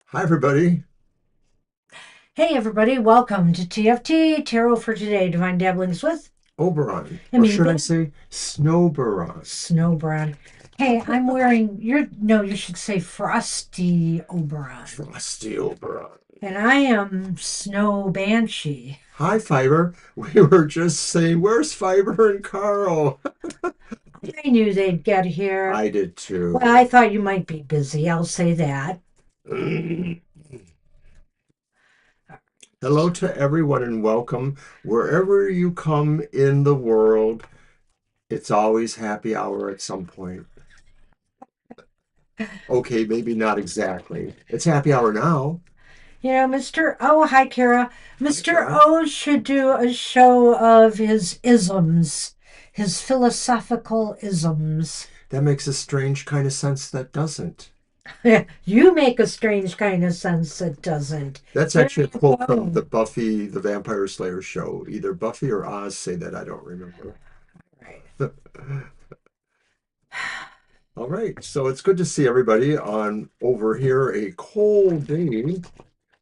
Hi, everybody. Hey everybody, welcome to TFT, Tarot for Today, Divine Dabblings with Oberon, or Emmy should I Ban say Snowberon? Snowbrown. Hey, I'm wearing you should say Frosty Oberon. Frosty Oberon. And I am Snow Banshee. Hi, Fiber. We were just saying, where's Fiber and Carl? I knew they'd get here. I did Well, I too. thought you might be busy, I'll say that. Hello to everyone and welcome. Wherever you come in the world, it's always happy hour at some point. Okay, maybe not exactly. It's happy hour now. Hi Kara. Hi, Mr. Kara. O should do a show of his isms, his philosophical isms. That makes a strange kind of sense that doesn't. You make a strange kind of sense that doesn't. That's There actually a you quote from the go. Buffy the Vampire Slayer show. Either Buffy or Oz say that. I don't remember. Right. All right. So it's good to see everybody on over here a cold day.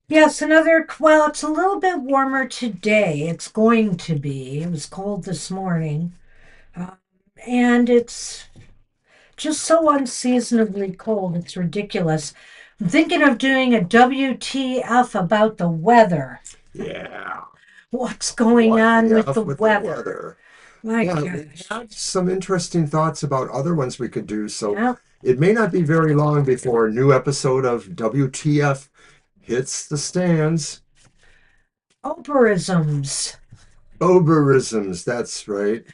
Yes, it's a little bit warmer today. It's going to be. It was cold this morning. Um, and it's just so unseasonably cold. It's ridiculous. I'm thinking of doing a WTF about the weather. Yeah. What's going What on the with the F with the weather? weather? My Yeah, we gosh. had some interesting thoughts about other ones we could do. So Yeah. it may not be very long before a new episode of WTF hits the stands. Operisms. Oberisms, that's right.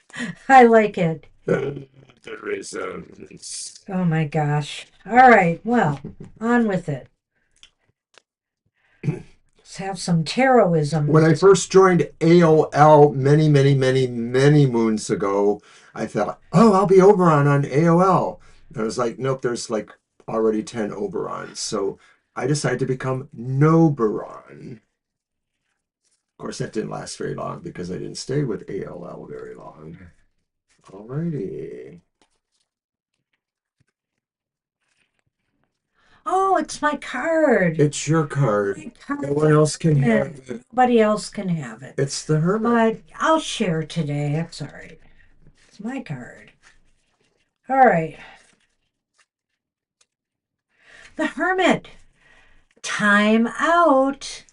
I like it. Oberisms. Oh my gosh. All right. Well, on with it. Let's have some When I taroisms. first joined AOL many, many, many, many moons ago, I thought, oh, I'll be Oberon on AOL. And I was like, nope, there's like already 10 Oberons. So I decided to become Noberon. Of course, that didn't last very long because I didn't stay with AOL very long. Alrighty. Oh, it's my card. It's your card. My card, No one the else can have hermit. it. Nobody else can have it. It's the Hermit. But I'll share today. That's all right. It's my card. All right. The hermit. Time out.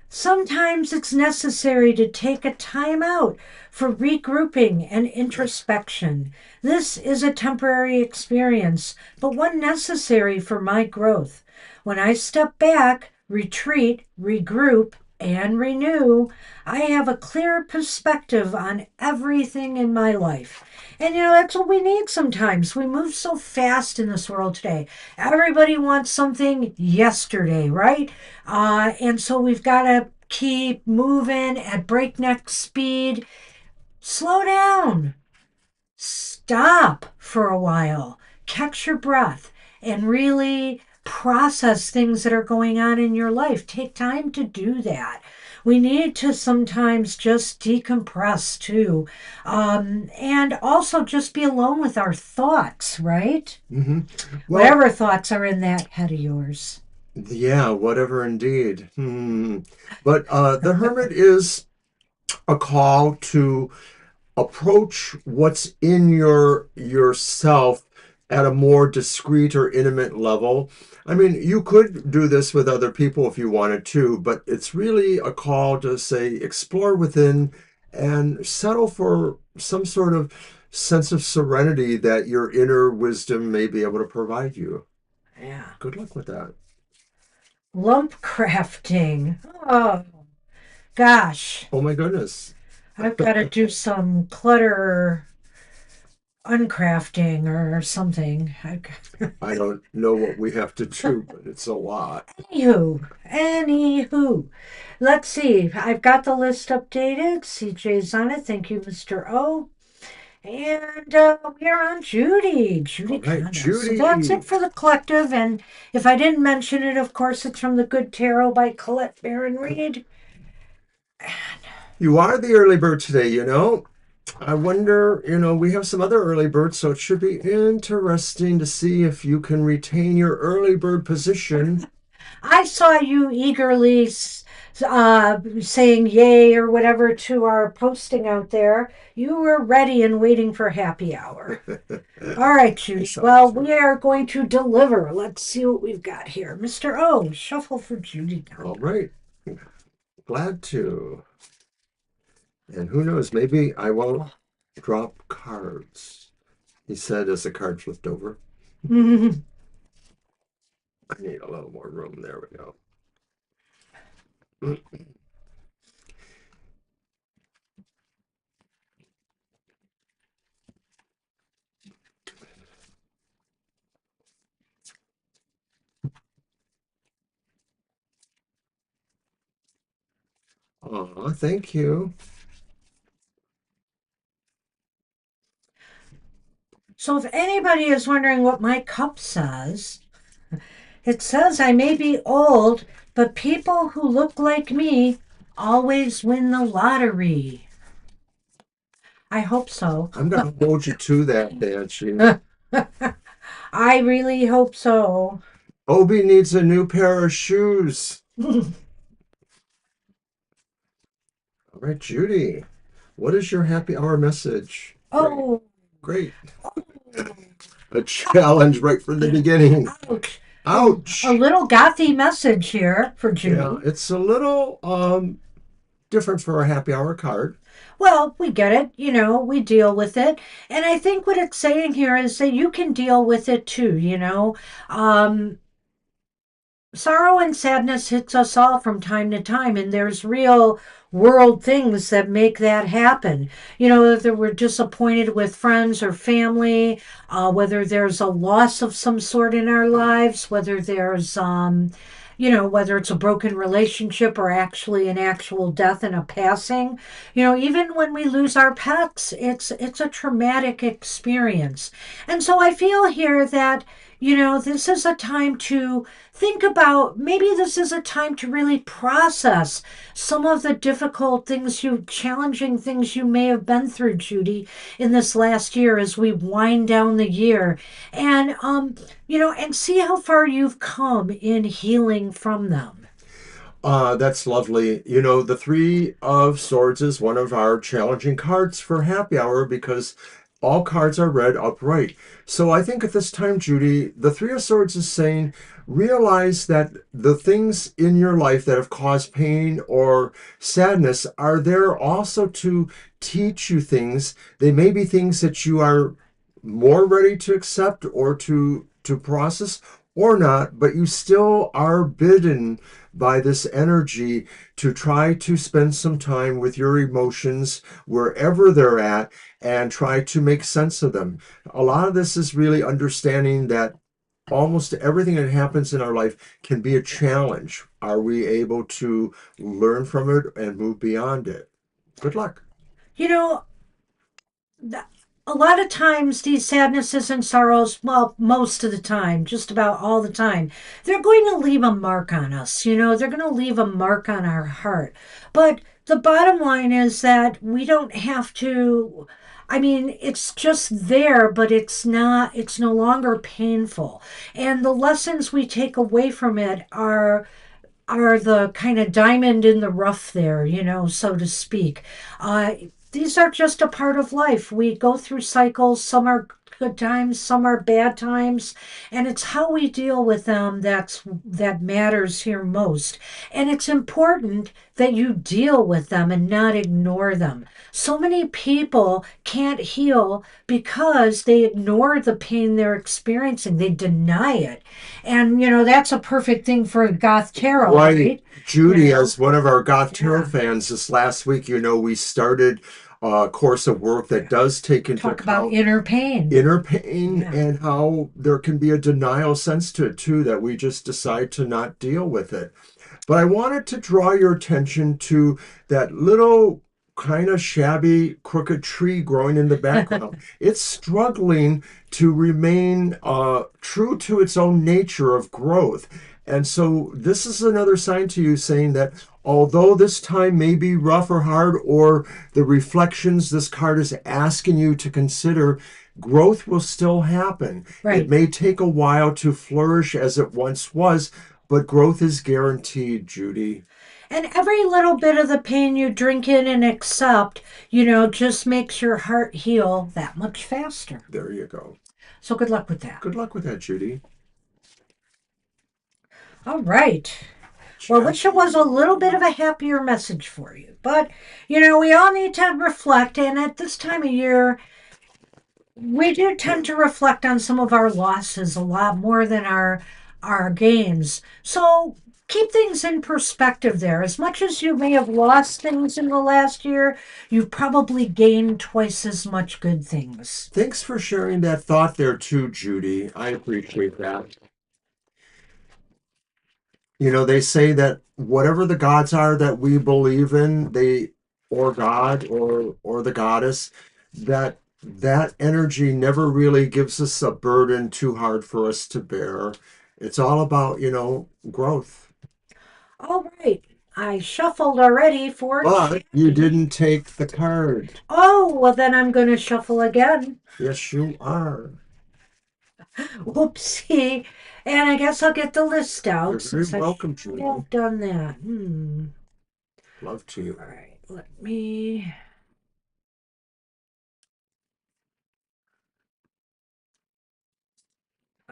Sometimes it's necessary to take a time out for regrouping and introspection. This is a temporary experience, but one necessary for my growth. When I step back, retreat, regroup, and renew, I have a clear perspective on everything in my life. And that's what we need sometimes. We move so fast in this world today. Everybody wants something yesterday, right? And so we've got to keep moving at breakneck speed. Slow down. Stop for a while. Catch your breath and really process things that are going on in your life. Take time to do that. We need to sometimes just decompress too. And also just be alone with our thoughts, right? Hmm. Well, Whatever thoughts are in that head of yours. yeah, whatever indeed. But the Hermit is a call to approach what's in yourself at a more discreet or intimate level. I mean, you could do this with other people if you wanted to, but it's really a call to say explore within and settle for some sort of sense of serenity that your inner wisdom may be able to provide you. Yeah. Good luck with that. Lump crafting. Oh, gosh. Oh my goodness. I've got to do some clutter uncrafting or something. I don't know what we have to do, but it's a lot. Anywho. Let's see. I've got the list updated. CJ's on it. Thank you, Mr. O. And we are on Judy, All Judy right, Kanda. So that's it Judy. for the collective. And if I didn't mention it, of course, it's from the Good Tarot by Colette Baron Reed. You are the early bird today, you know. I wonder, we have some other early birds, so it should be interesting to see if you can retain your early bird position. I saw you eagerly saying yay or whatever to our posting out there. You were ready and waiting for happy hour. All right, I Judy. saw Well, it too. we are going to deliver. Let's see what we've got here. Mr. O, shuffle for Judy All Gonda. right. Glad to. And who knows, maybe I won't drop cards, he said as the card flipped over. I need a little more room. There we go. Aw, thank you. So, if anybody is wondering what my cup says, it says I may be old, but people who look like me always win the lottery. I hope so. I'm going to hold you to that, Banshee. I really hope so. Obi needs a new pair of shoes. All right, Judy, what is your happy hour message? Great, Oh, great. A challenge right from the beginning. ouch. A Ouch. little gothy message here for Yeah, Judy. it's a little different for a happy hour card. Well, we get it. We deal with it. And I think what it's saying here is that you can deal with it too. Um, Sorrow and sadness hits us all from time to time, and there's real world things that make that happen. Whether we're disappointed with friends or family, whether there's a loss of some sort in our lives, whether there's whether it's a broken relationship or actually an actual death and a passing. Even when we lose our pets, it's a traumatic experience. And so I feel here that this is a time to think about, maybe this is a time to really process some of the challenging things you may have been through, Judy, in this last year as we wind down the year. And see how far you've come in healing from them. That's lovely. You know, the Three of Swords is one of our challenging cards for happy hour because all cards are read upright. So I think at this time, Judy, the Three of Swords is saying realize that the things in your life that have caused pain or sadness are there also to teach you things. They may be things that you are more ready to accept or to process or not, but you still are bidden by this energy to try to spend some time with your emotions wherever they're at and try to make sense of them. A lot of this is really understanding that almost everything that happens in our life can be a challenge. Are we able to learn from it and move beyond it? Good luck. You know, a lot of times these sadnesses and sorrows, well, most of the time, just about all the time, they're going to leave a mark on us. They're going to leave a mark on our heart. But the bottom line is that we don't have to. I mean, it's just there, but it's no longer painful. And the lessons we take away from it are the kind of diamond in the rough there, so to speak. These are just a part of life. We go through cycles. Some are good times, some are bad times, and it's how we deal with them that matters here most. And it's important that you deal with them and not ignore them. So many people can't heal because they ignore the pain they're experiencing. They deny it. And that's a perfect thing for goth tarot, Right. right? Judy, as one of our Goth Tarot Yeah. fans, this last week, we started a course of work that does take into Talk about account inner pain. inner pain Yeah. and how there can be a denial sense to it too, that we just decide to not deal with it. But I wanted to draw your attention to that little kind of shabby, crooked tree growing in the background. It's struggling to remain true to its own nature of growth. And so this is another sign to you saying that although this time may be rough or hard, or the reflections this card is asking you to consider, growth will still happen. It Right. may take a while to flourish as it once was, but growth is guaranteed, Judy. And every little bit of the pain you drink in and accept, just makes your heart heal that much faster. There you go. So good luck with that. Good luck with that, Judy. All right. Well, I wish it Jackie. was a little bit of a happier message for you. But, we all need to reflect. And at this time of year, we do tend to reflect on some of our losses a lot more than our gains. So keep things in perspective there. As much as you may have lost things in the last year, you've probably gained twice as much good things. Thanks for sharing that thought there too, Judy. I appreciate that. You know, they say that whatever the gods are that we believe in, they or God or the goddess, that energy never really gives us a burden too hard for us to bear. It's all about, growth. All right. I shuffled already for But you Jackie. didn't take the card. Oh, well, then I'm going to shuffle again. Yes, you are. Whoopsie. And I guess I'll get the list You're out very since I welcome, should Judy. have done that. Love to you. All right. Let me.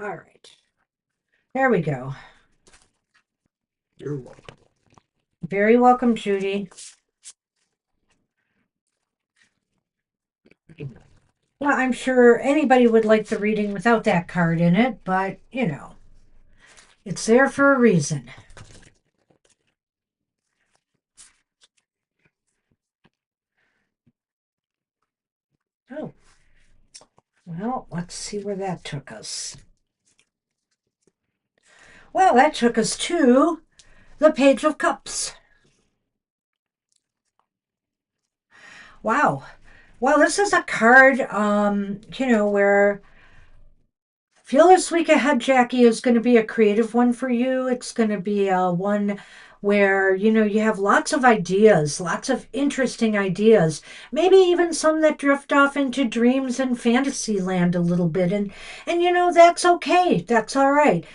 All right. There we go. You're welcome. Very welcome, Judy. Well, I'm sure anybody would like the reading without that card in it, but, it's there for a reason. Oh, well, let's see where that took us. Well, that took us to the Page of Cups. Wow. Well, this is a card, where feel this week ahead, Jackie, is going to be a creative one for you. It's going to be one where, you have lots of ideas, lots of interesting ideas, maybe even some that drift off into dreams and fantasy land a little bit. And that's okay. That's all right.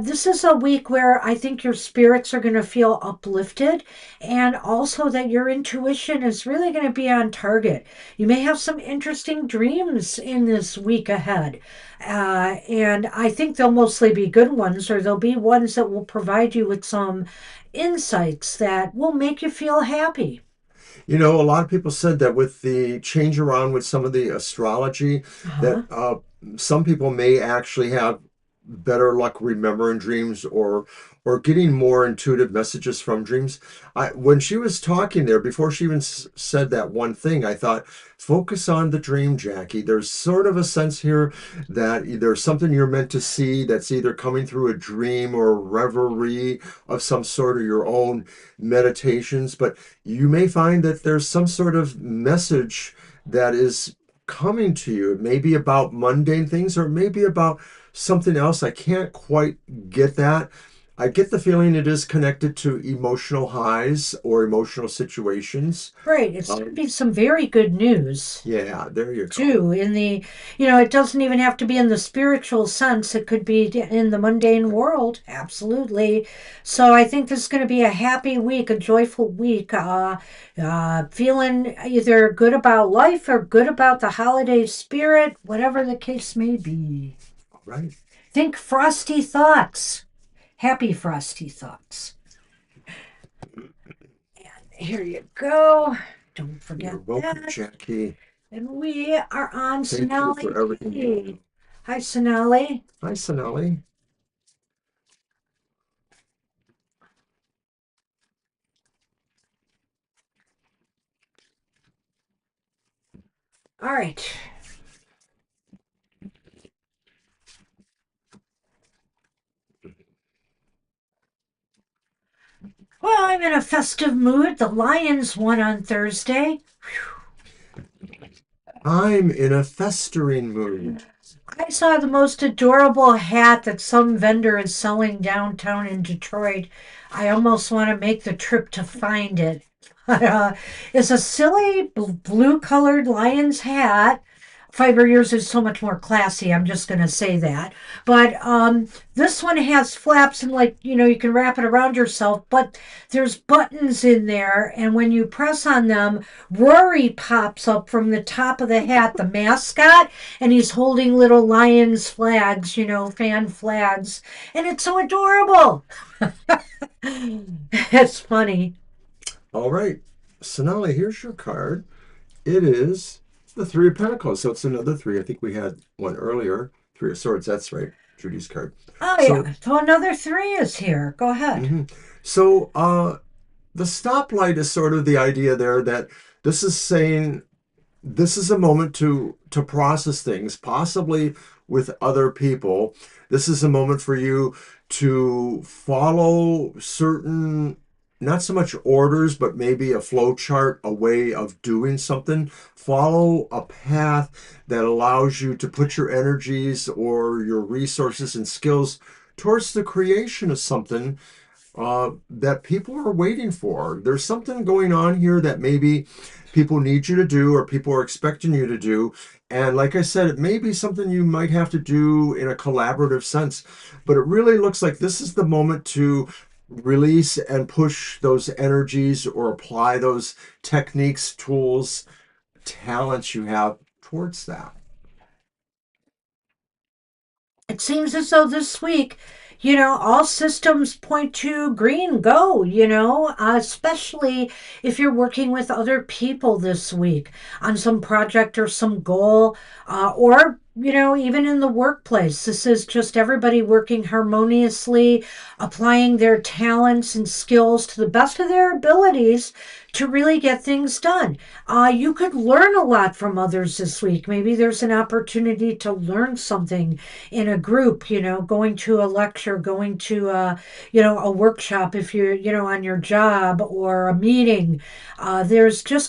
This is a week where I think your spirits are going to feel uplifted and also that your intuition is really going to be on target. You may have some interesting dreams in this week ahead. And I think they'll mostly be good ones, or they'll be ones that will provide you with some insights that will make you feel happy. You know, a lot of people said that with the change around with some of the astrology, that Uh-huh. some people may actually have better luck remembering dreams or getting more intuitive messages from dreams. When she was talking there, before she even said that one thing, I thought, focus on the dream, Jackie. There's sort of a sense here that there's something you're meant to see that's either coming through a dream or a reverie of some sort of your own meditations, but you may find that there's some sort of message that is coming to you. It may be about mundane things or it may be about something else. I can't quite get that. I get the feeling it is connected to emotional highs or emotional situations. Right. It's going to Um, be some very good news, yeah, there you go. too. It doesn't even have to be in the spiritual sense, it could be in the mundane world. Absolutely. So I think this is going to be a happy week, a joyful week. Feeling either good about life or good about the holiday spirit, whatever the case may be. All right. Think frosty thoughts. Happy frosty thoughts. Here you go. Don't You're forget welcome, that. Jackie. And we are on Thank you for Sonali everything you P. do. Hi, Sonali. Hi, Sonali. All right. Well, I'm in a festive mood. The Lions won on Thursday. I'm in a festering mood. I saw the most adorable hat that some vendor is selling downtown in Detroit. I almost want to make the trip to find it. It's a silly blue colored lion's hat. fiber yours is so much more classy. I'm just going to say that. But this one has flaps and, like, you can wrap it around yourself, but there's buttons in there. And when you press on them, Rory pops up from the top of the hat, the mascot, and he's holding little Lions flags, fan flags. And it's so adorable. It's funny. All right. Sonali, here's your card. It is the Three of Pentacles. So it's another three. I think we had one earlier. Three of Swords. That's right. Judy's card. Oh, So, yeah. So another three is here. Go ahead. mhm. so the stoplight is sort of the idea there that this is saying this is a moment to process things, possibly with other people. This is a moment for you to follow certain, not so much orders, but maybe a flow chart, a way of doing something. Follow a path that allows you to put your energies or your resources and skills towards the creation of something that people are waiting for. There's something going on here that maybe people need you to do or people are expecting you to do. And like I said, it may be something you might have to do in a collaborative sense, but it really looks like this is the moment to release and push those energies or apply those techniques, tools, talents you have towards that. It seems as though this week, all systems point to green, go, especially if you're working with other people this week on some project or some goal, or, even in the workplace. This is just everybody working harmoniously, applying their talents and skills to the best of their abilities to really get things done. You could learn a lot from others this week. Maybe there's an opportunity to learn something in a group, going to a lecture, going to a workshop if you're, on your job, or a meeting. There seems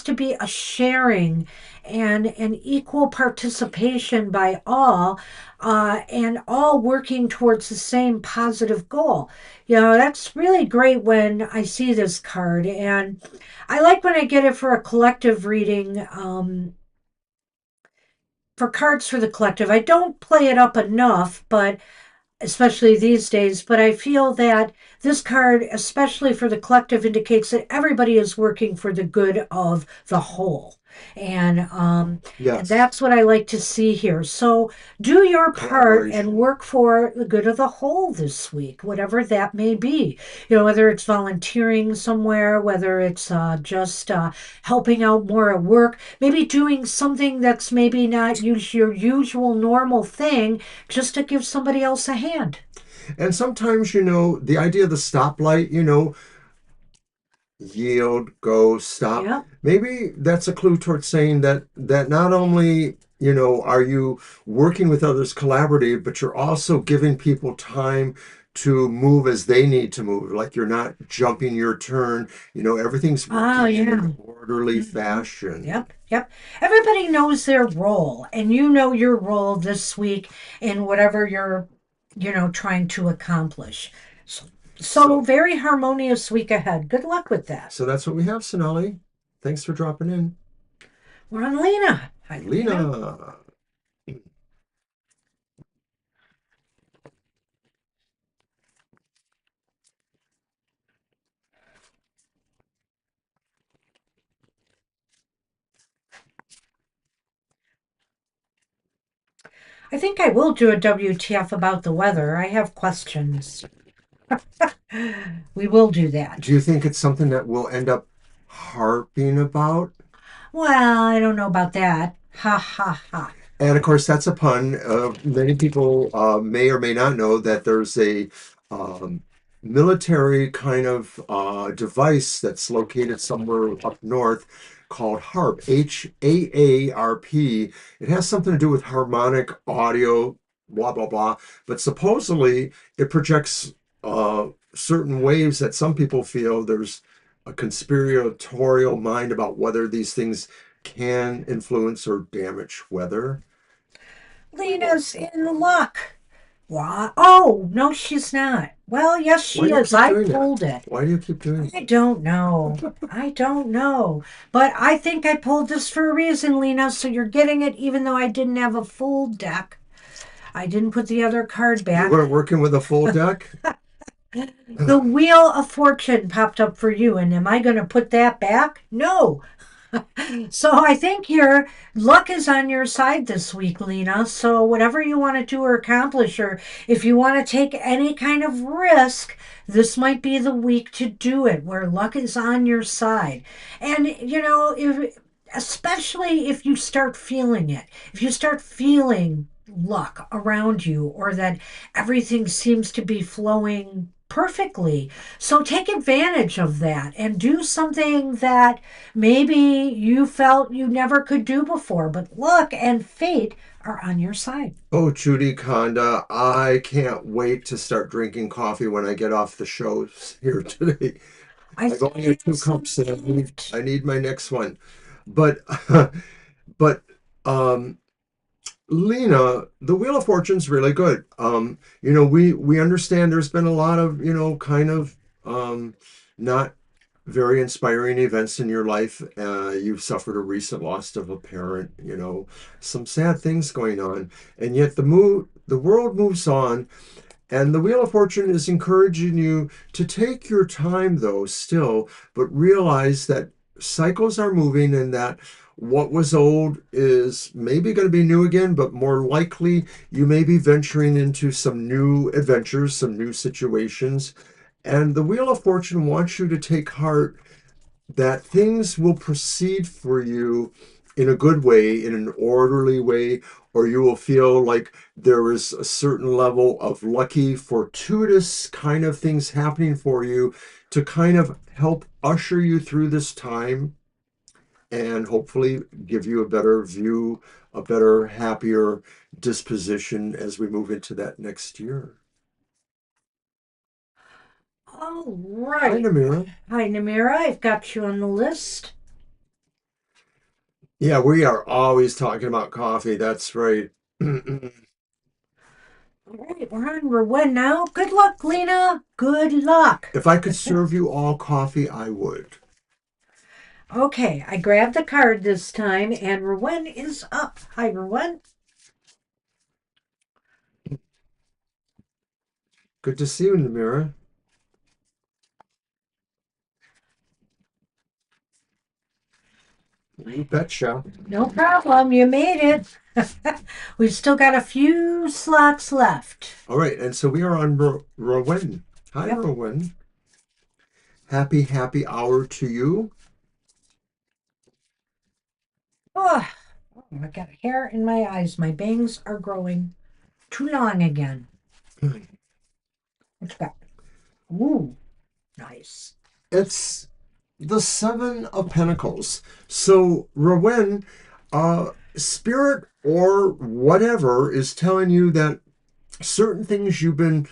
to be a sharing and an equal participation by all, and all working towards the same positive goal. That's really great when I see this card. And I like when I get it for a collective reading. For cards for the collective. I don't play it up enough, but especially these days, but I feel that this card, especially for the collective, indicates that everybody is working for the good of the whole. And Yes, that's what I like to see here. So do your part and collaboration. work for the good of the whole this week, whatever that may be. Whether it's volunteering somewhere, whether it's just helping out more at work, maybe doing something that's maybe not your usual normal thing, just to give somebody else a hand. And sometimes, the idea of the stoplight, yield, go, stop. Yep. Maybe that's a clue towards saying that not only, are you working with others collaborative, but you're also giving people time to move as they need to move. Like you're not jumping your turn. Everything's Oh, working in yeah. an orderly Mhm. fashion. Yep. Yep. Everybody knows their role, and you know your role this week in whatever you're, trying to accomplish. So, so So very harmonious week ahead. Good luck with that. so that's what we have, Sonali. Thanks for dropping in. We're on Lena. Hi, Lena. Lena. I think I will do a WTF about the weather. I have questions. We will do Do that. you think it's something that we'll end up harping about? Well, I don't know about that. Ha ha ha. And of course, that's a pun. Many people may or may not know that there's a um, military kind of device that's located somewhere up north called HARP, HAARP. It has something to do with harmonic audio, blah, blah, blah. But supposedly, it projects certain waves that some people feel there's a conspiratorial mind about whether these things can influence or damage weather. Lena's in luck. What? Oh, no, she's not. Well, yes, Why she do you is. keep I doing that? pulled it. Why do you keep doing I don't know. I don't know. But I think I pulled this for a reason, Lena, so you're getting it even though I didn't have a full deck. I didn't put the other card You back. weren't working with a full deck? The Wheel of Fortune popped up for you, and am I going to put that back? No. So I think your luck is on your side this week, Lena. So whatever you want to do or accomplish, or if you want to take any kind of risk, this might be the week to do it, where luck is on your side. And if especially if you start feeling it, if you start feeling luck around you, or that everything seems to be flowing perfectly. So take advantage of that and do something that maybe you felt you never could do before, but luck and fate are on your side. Oh, Judy Conda, I can't wait to start drinking coffee when I get off the shows here today. I I've only think had two it's cups and neat. I need my next one. But but um Lena, the Wheel of Fortune's really good. We understand there's been a lot of, kind of not very inspiring events in your life. You've suffered a recent loss of a parent, some sad things going on. And yet the world moves on, and the Wheel of Fortune is encouraging you to take your time, though, still, but realize that cycles are moving and that what was old is maybe going to be new again, but more likely you may be venturing into some new adventures, some new situations. And the Wheel of Fortune wants you to take heart that things will proceed for you in a good way, in an orderly way, or you will feel like there is a certain level of lucky, fortuitous kind of things happening for you to kind of help usher you through this time and hopefully give you a better view, a better, happier disposition as we move into that next year. All Hi, right. Namira. Hi, Namira. I've got you on the list. Yeah, we are always talking about coffee. That's right. All right, we're on Rowan now. Good luck, Lena. Good luck. If I could serve you all coffee, I would. Okay, I grabbed the card this time, and Rowan is up. Hi, Rowan. Good to see you in the mirror. You betcha. No problem. You made it. We've still got a few slots left. All right, and so we are on Rowan. Hi, Yep. Rowan. Happy, happy hour to you. Oh, I got hair in my eyes. My bangs are growing too long again. What you got? Ooh, nice. It's the Seven of Pentacles. So, Rowan, spirit or whatever is telling you that certain things you've been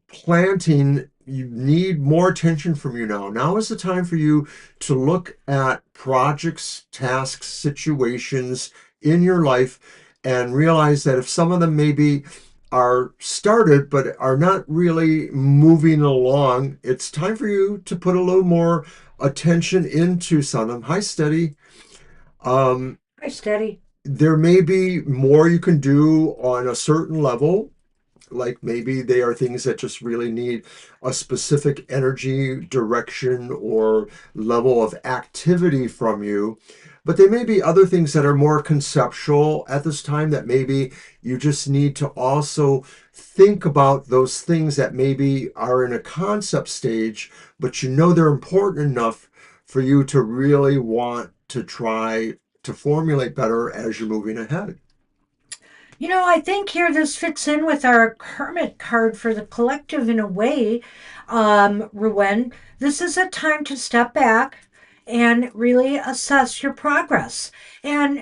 planting, you need more attention from you now. Now is the time for you to look at projects, tasks, situations in your life and realize that if some of them maybe are started but are not really moving along, it's time for you to put a little more attention into some of them. Hi, Steady. Um, Hi, steady. there may be more you can do on a certain level, like maybe they are things that just really need a specific energy, direction, or level of activity from you. But there may be other things that are more conceptual at this time that maybe you just need to also think about those things that maybe are in a concept stage, but you know they're important enough for you to really want to try to formulate better as you're moving ahead. I think here this fits in with our Hermit card for the collective in a way, Ruwen. This is a time to step back and really assess your progress. And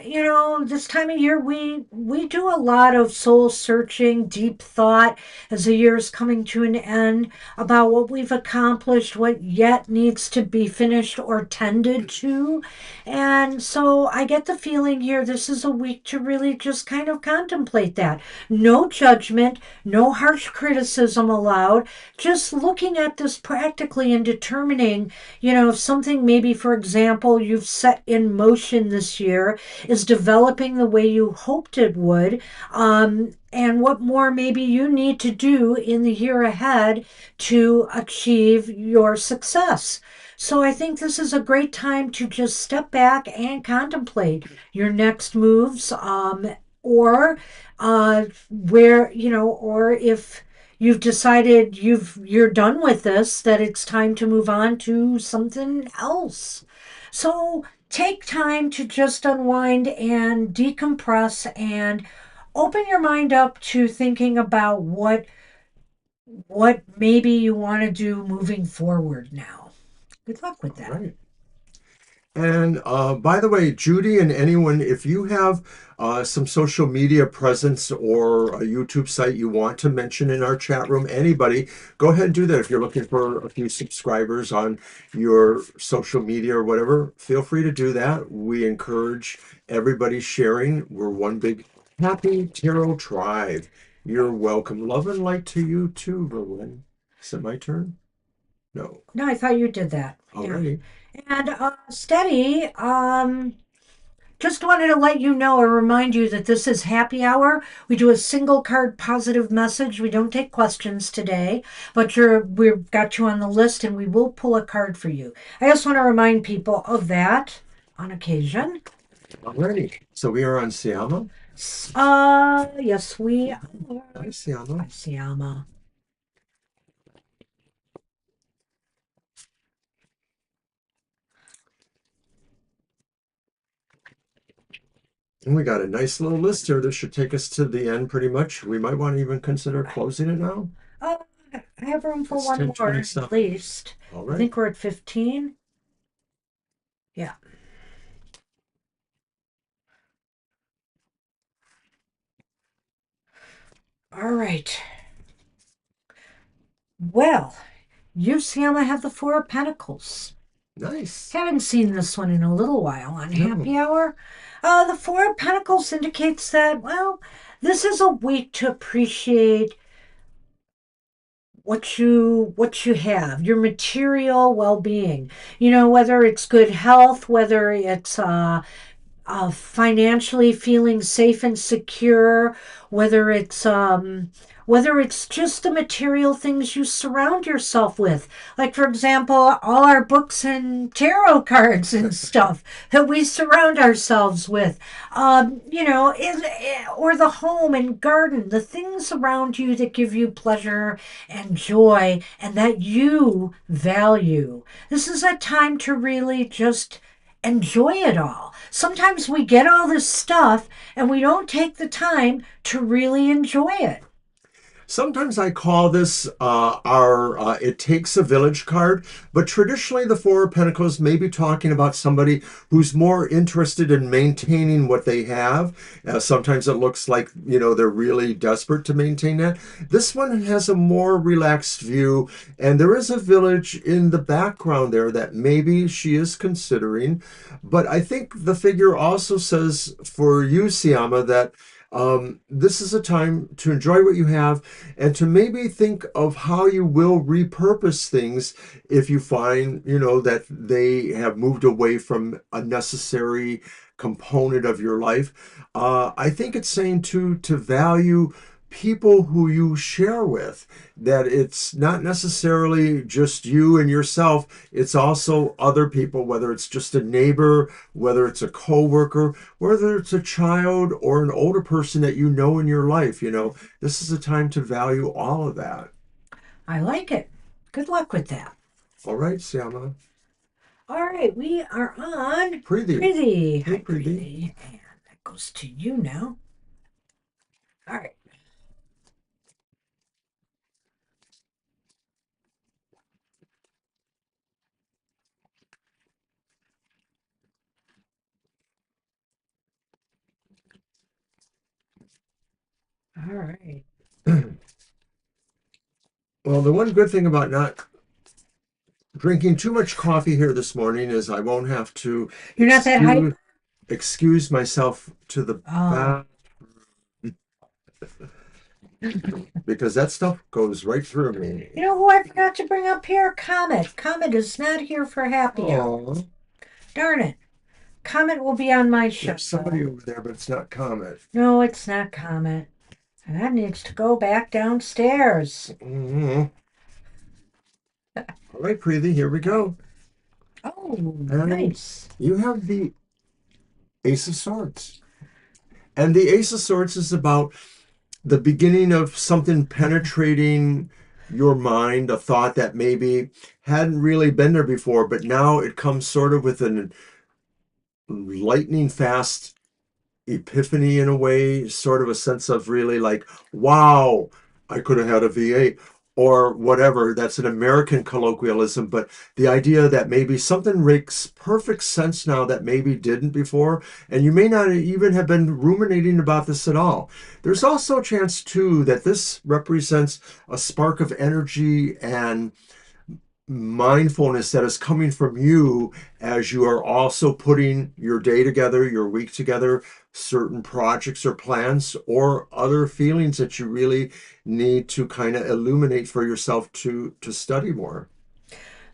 this time of year we do a lot of soul searching, deep thought as the year is coming to an end about what we've accomplished, what yet needs to be finished or tended to. And so I get the feeling here this is a week to really just kind of contemplate that. No judgment, no harsh criticism allowed, just looking at this practically and determining, if something maybe, for example, you've set in motion this year is developing the way you hoped it would, and what more maybe you need to do in the year ahead to achieve your success. So I think this is a great time to just step back and contemplate your next moves, or or if you've decided you're done with this, that it's time to move on to something else. So take time to just unwind and decompress and open your mind up to thinking about what maybe you want to do moving forward now. Good luck with All that. right. And by the way, Judy and anyone, if you have some social media presence or a YouTube site you want to mention in our chat room, anybody, go ahead and do that. If you're looking for a few subscribers on your social media or whatever, feel free to do that. We encourage everybody sharing. We're one big happy tarot tribe. You're welcome. Love and light to you too, Berlin. Is it my turn? No. No, I thought you did that. Yeah. Alrighty. And Steady, just wanted to let you know or remind you that this is happy hour. We do a single card positive message. We don't take questions today, but we've got you on the list and we will pull a card for you. I just want to remind people of that on occasion. Alrighty. So we are on Siama. Yes, we are. Hi, Siama. Hi, Siama. And we got a nice little list here. This should take us to the end pretty much. We might want to even consider closing it now. Uh, I have room for It's one more at 10:27. least. All I right. think we're at 15. Yeah. All right. Well, you, Siama, have the Four of Pentacles. Nice. Haven't seen this one in a little while on No. Happy Hour. The Four of Pentacles indicates that, well, this is a week to appreciate what you have, your material well-being. Whether it's good health, whether it's financially feeling safe and secure, whether it's whether it's just the material things you surround yourself with, like for example all our books and tarot cards and stuff that we surround ourselves with, or the home and garden, the things around you that give you pleasure and joy and that you value. This is a time to really just enjoy it all. Sometimes we get all this stuff and we don't take the time to really enjoy it. Sometimes I call this our It Takes a Village card, but traditionally the Four of Pentacles may be talking about somebody who's more interested in maintaining what they have. Sometimes it looks like, they're really desperate to maintain that. This one has a more relaxed view, and there is a village in the background there that maybe she is considering. But I think the figure also says for you, Siama, that this is a time to enjoy what you have and to maybe think of how you will repurpose things if you find, that they have moved away from a necessary component of your life. I think it's saying to value people who you share with, that it's not necessarily just you and yourself, it's also other people, whether it's just a neighbor, whether it's a coworker, whether it's a child or an older person that you know in your life. This is a time to value all of that. I like it. Good luck with that. All right, Siama. All right, we are on Preeti. Prithee. Hey, Hi, Preeti. Prithee. And that goes to you now. All right. All right. Well, the one good thing about not drinking too much coffee here this morning is I won't have to You're not that excuse hyper? excuse myself to the Oh. bath because that stuff goes right through You me. know who I forgot to bring up here? Comet. Comet is not here for happy hour. Oh, Darn it. Comet will be on my show, there's somebody though. over there, but it's not Comet. No, it's not Comet. And that needs to go back downstairs. Mhm. All right, Preeti, here we All right. go. Oh, And nice. you have the Ace of Swords. And the Ace of Swords is about the beginning of something penetrating your mind, a thought that maybe hadn't really been there before, but now it comes sort of with an lightning fast epiphany in a way, sort of a sense of really like, wow, I could have had a V8 or whatever. That's an American colloquialism, but the idea that maybe something makes perfect sense now that maybe didn't before, and you may not even have been ruminating about this at all. There's also a chance, too, that this represents a spark of energy and mindfulness that is coming from you as you are also putting your day together, your week together, certain projects or plans or other feelings that you really need to kind of illuminate for yourself to study more.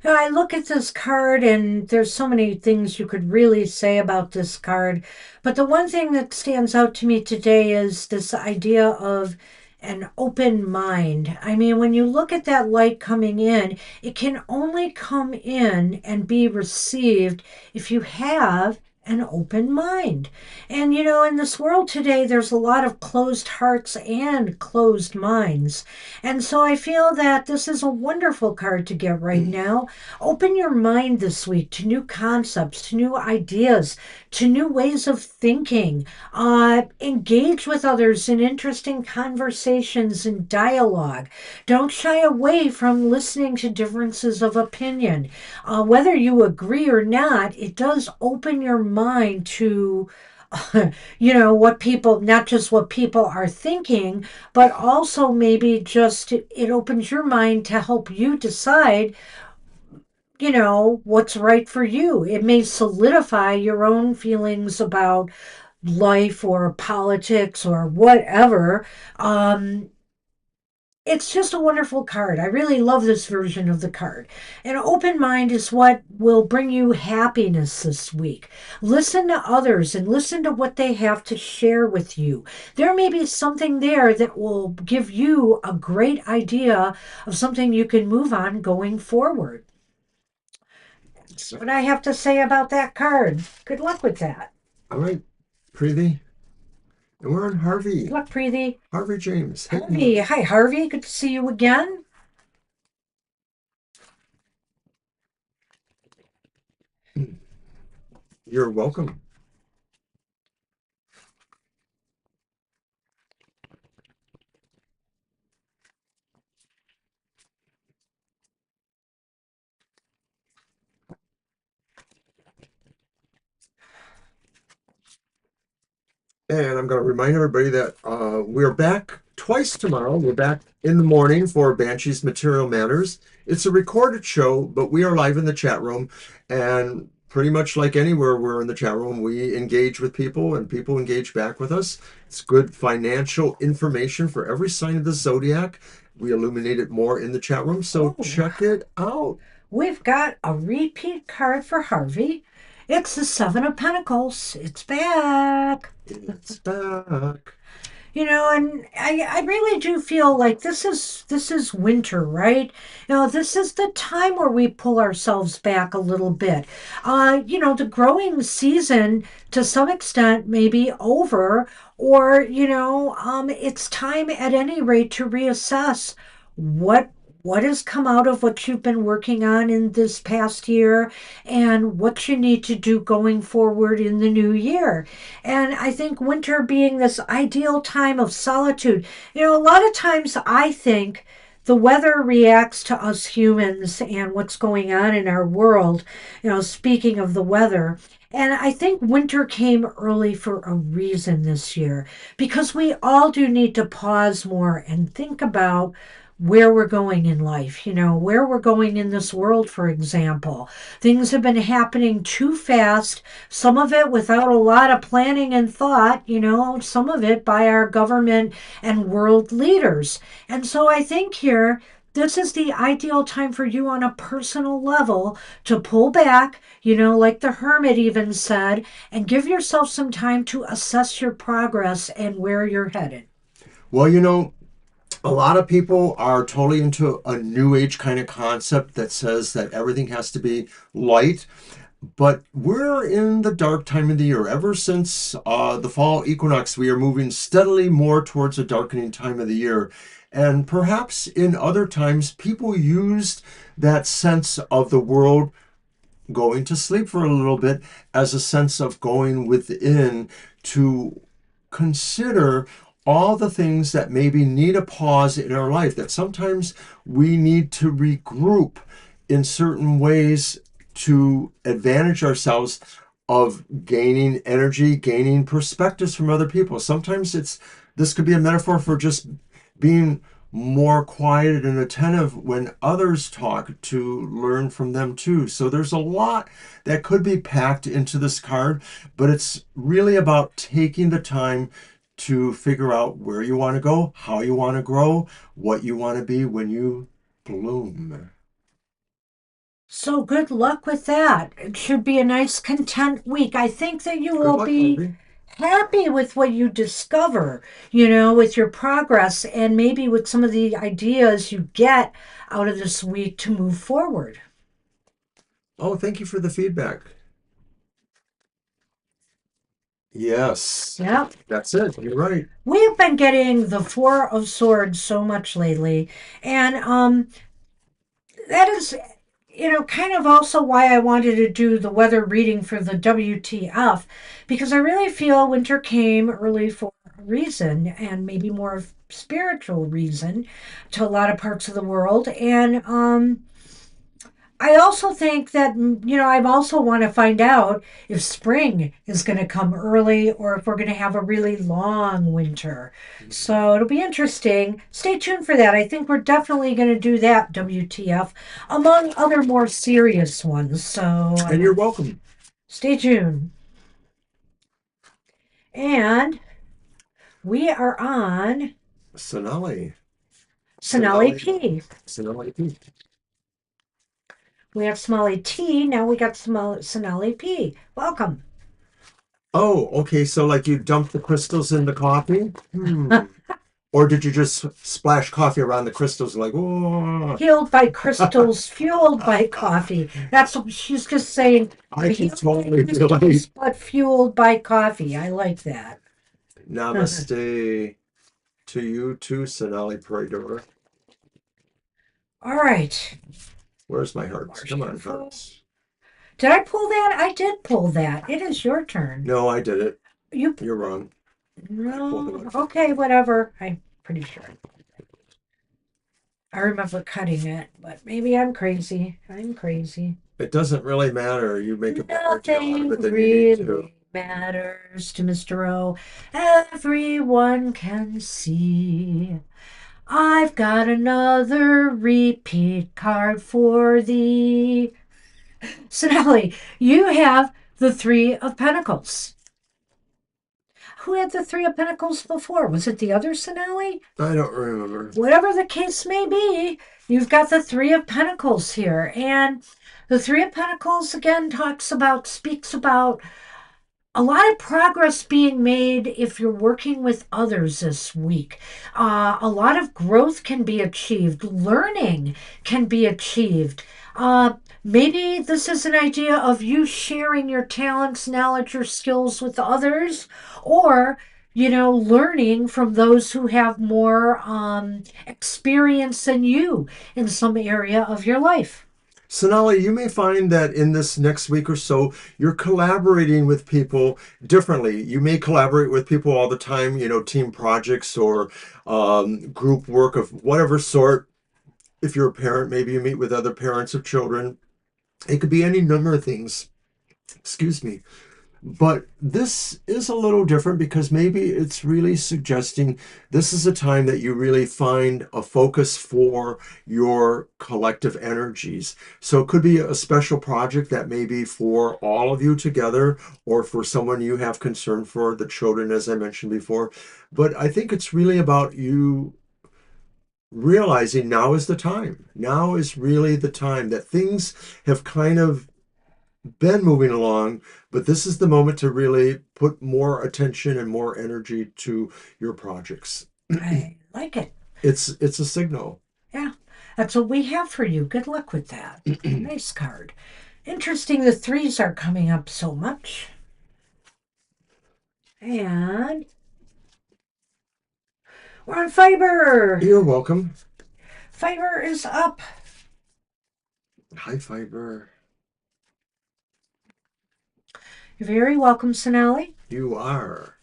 Now, I look at this card, and there's so many things you could really say about this card. But the one thing that stands out to me today is this idea of an open mind. I mean, when you look at that light coming in, it can only come in and be received if you have an open mind. And you know, in this world today, there's a lot of closed hearts and closed minds. And so I feel that this is a wonderful card to get right now. Open your mind this week to new concepts, to new ideas, to new ways of thinking. Engage with others in interesting conversations and dialogue. Don't shy away from listening to differences of opinion. Whether you agree or not, it does open your mind to what people, not just what people are thinking, but also maybe just it opens your mind to help you decide what's right for you. It may solidify your own feelings about life or politics or whatever. Um, it's just a wonderful card. I really love this version of the card. An open mind is what will bring you happiness this week. Listen to others and listen to what they have to share with you. There may be something there that will give you a great idea of something you can move on going forward. That's what I have to say about that card. Good luck with that. All right, Preeti. And we're on Good Harvey. luck, Preeti. Harvey James. Hey, Harvey. Hi, Harvey. Good to see you again. you're welcome. And I'm going to remind everybody that we're back twice tomorrow. We're back in the morning for Banshee's Material Matters. It's a recorded show, but we are live in the chat room. And pretty much like anywhere we're in the chat room, we engage with people and people engage back with us. It's good financial information for every sign of the zodiac. We illuminate it more in the chat room, so Oh, check it out. we've got a repeat card for Harvey. It's the Seven of Pentacles. It's back. It's back. And I really do feel like this is winter, right? This is the time where we pull ourselves back a little bit. The growing season to some extent may be over, or it's time at any rate to reassess what what has come out of what you've been working on in this past year and what you need to do going forward in the new year. And I think winter being this ideal time of solitude, a lot of times I think the weather reacts to us humans and what's going on in our world, speaking of the weather. And I think winter came early for a reason this year because we all do need to pause more and think about where we're going in life, where we're going in this world, for example. Things have been happening too fast, some of it without a lot of planning and thought, some of it by our government and world leaders. And so I think here, this is the ideal time for you on a personal level to pull back, like the hermit even said, and give yourself some time to assess your progress and where you're headed. Well, a lot of people are totally into a new age kind of concept that says that everything has to be light. But we're in the dark time of the year. Ever since the fall equinox, we are moving steadily more towards a darkening time of the year. And perhaps in other times, people used that sense of the world going to sleep for a little bit as a sense of going within to consider all the things that maybe need a pause in our life, that sometimes we need to regroup in certain ways to advantage ourselves of gaining energy, gaining perspectives from other people. Sometimes this could be a metaphor for just being more quiet and attentive when others talk to learn from them too. So there's a lot that could be packed into this card, but it's really about taking the time to figure out where you want to go, how you want to grow, what you want to be when you bloom. So good luck with that. It should be a nice, content week. I think that you Good will luck, be Harvey. happy with what you discover, with your progress and maybe with some of the ideas you get out of this week to move forward. Oh, thank you for the feedback. Yes, Yeah. that's it. You're right. We have been getting the Four of Swords so much lately. And that is, kind of also why I wanted to do the weather reading for the WTF, because I really feel winter came early for a reason and maybe more of spiritual reason to a lot of parts of the world. And I also think that, I also want to find out if spring is going to come early or if we're going to have a really long winter. So it'll be interesting. Stay tuned for that. I think we're definitely going to do that, WTF, among other more serious ones. So And you're welcome. stay tuned. And we are on Sonali. Sonali Sonali. P. Sonali. We have Somali T. Now we got Sonali P. Welcome. Oh, okay. So like you dumped the crystals in the coffee? Or did you just splash coffee around the crystals like, oh? Healed by crystals, fueled by coffee. That's what she's just saying. I can Healed by totally crystals, relate. but fueled by coffee. I like that. Namaste to you too, Sonali Prayer. All right. Where's my hearts? More Come on, shuffle. hearts. Did I pull that? I did pull that. It is your turn. No, I did it. You You're wrong. I pulled it no. up. Okay, whatever. I'm pretty sure. I remember cutting it, but maybe I'm crazy. I'm crazy. It doesn't really matter. You make a better deal out of Nothing it than you need to. really matters to Mr. O. Everyone can see. I've got another repeat card for thee. So, Nellie, you have the Three of Pentacles. Who had the Three of Pentacles before? Was it the other Sonali? I don't remember. Whatever the case may be, you've got the Three of Pentacles here. And the Three of Pentacles again speaks about a lot of progress being made if you're working with others this week. A lot of growth can be achieved, learning can be achieved. Maybe this is an idea of you sharing your talents, knowledge, or skills with others, or learning from those who have more experience than you in some area of your life. Sonali, you may find that in this next week or so, you're collaborating with people differently. You may collaborate with people all the time, team projects or group work of whatever sort. If you're a parent, maybe you meet with other parents of children. It could be any number of things. Excuse me. But this is a little different because maybe it's really suggesting this is a time that you really find a focus for your collective energies. So it could be a special project that may be for all of you together or for someone you have concern for, the children, as I mentioned before. But I think it's really about you realizing now is the time. Now is really the time that things have kind of been moving along, but this is the moment to really put more attention and more energy to your projects. I like it. It's a signal. Yeah, that's what we have for you. Good luck with that. Nice card. Interesting, the threes are coming up so much. And we're on fiber. You're welcome. Fiber is up. High fiber. You're very welcome, Sonali. You are.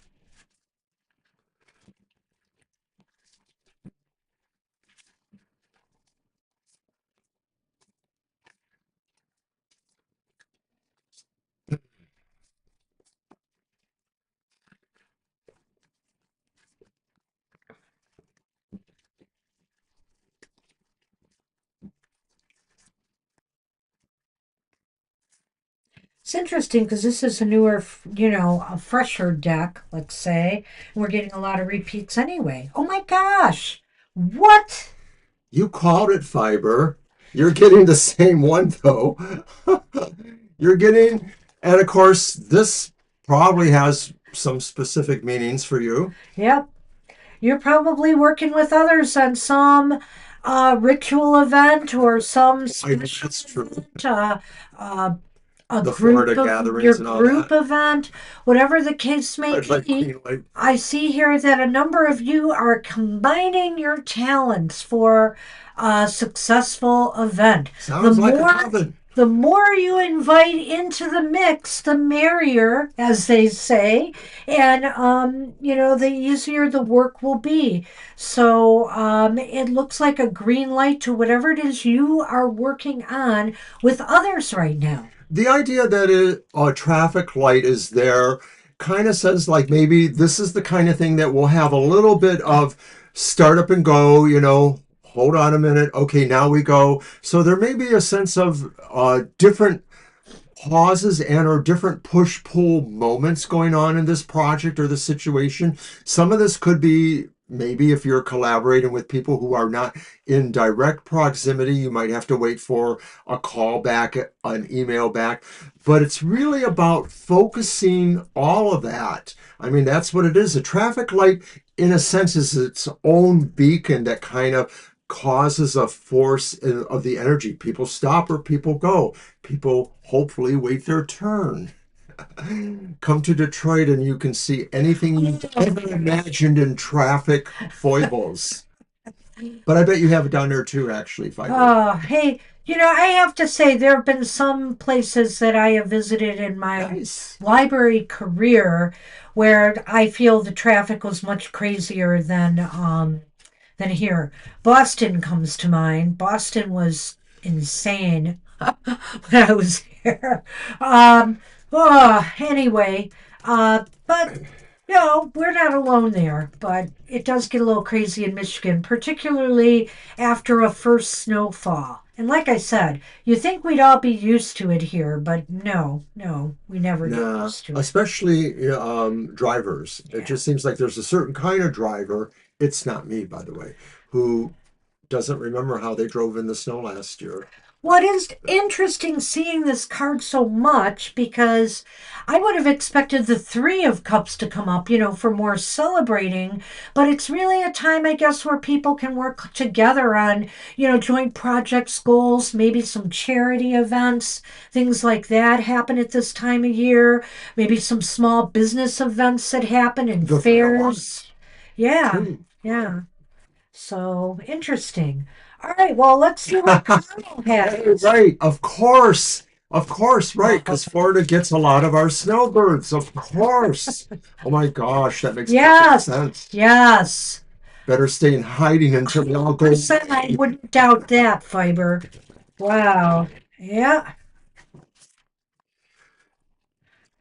It's interesting because this is a newer, a fresher deck, let's say. We're getting a lot of repeats anyway. Oh my gosh. What? You called it fiber. You're getting the same one though. You're getting, and of course, this probably has some specific meanings for you. Yep. You're probably working with others on some ritual event or some I know special that's true. event, uh, a The group Florida of your gatherings and all group that. event, whatever the case may I'd like be. green light. I see here that a number of you are combining your talents for a successful event. The Sounds like a more coven. the more you invite into the mix, the merrier, as they say, and the easier the work will be. So it looks like a green light to whatever it is you are working on with others right now. The idea that a traffic light is there kind of says like maybe this is the kind of thing that will have a little bit of start up and go, hold on a minute. Okay, now we go. So there may be a sense of different pauses and or different push pull moments going on in this project or the situation. Some of this could be maybe if you're collaborating with people who are not in direct proximity, you might have to wait for a call back, an email back, but it's really about focusing all of that. I mean, that's what it is. A traffic light in a sense is its own beacon that kind of causes a force of the energy. People stop or people go. People hopefully wait their turn. Come to Detroit and you can see anything you've ever imagined in traffic foibles. But I bet you have it down there too, actually, Fiber. Hey, I have to say, there have been some places that I have visited in my Nice. library career where I feel the traffic was much crazier than here. Boston comes to mind. Boston was insane when I was here. Anyway, but we're not alone there, but it does get a little crazy in Michigan, particularly after a first snowfall. And like I said, you think we'd all be used to it here, but no, no, we never get Nah, used to it. especially drivers. It Yeah. just seems like there's a certain kind of driver. It's not me, by the way, who doesn't remember how they drove in the snow last year. What is interesting seeing this card so much because I would have expected the Three of Cups to come up, for more celebrating, but it's really a time, I guess, where people can work together on, joint projects, goals, maybe some charity events, things like that happen at this time of year, maybe some small business events that happen and The fairs. fireworks, Yeah, too. yeah. So interesting. All right, well, let's see what Carl Oh, has. right. Of course. Of course, right. Because Florida gets a lot of our snowbirds. Of course. Oh my gosh, that makes perfect Yes, sense. yes. Better stay in hiding until they all go Percent, I away. wouldn't doubt that, Fiber. Wow. Yeah.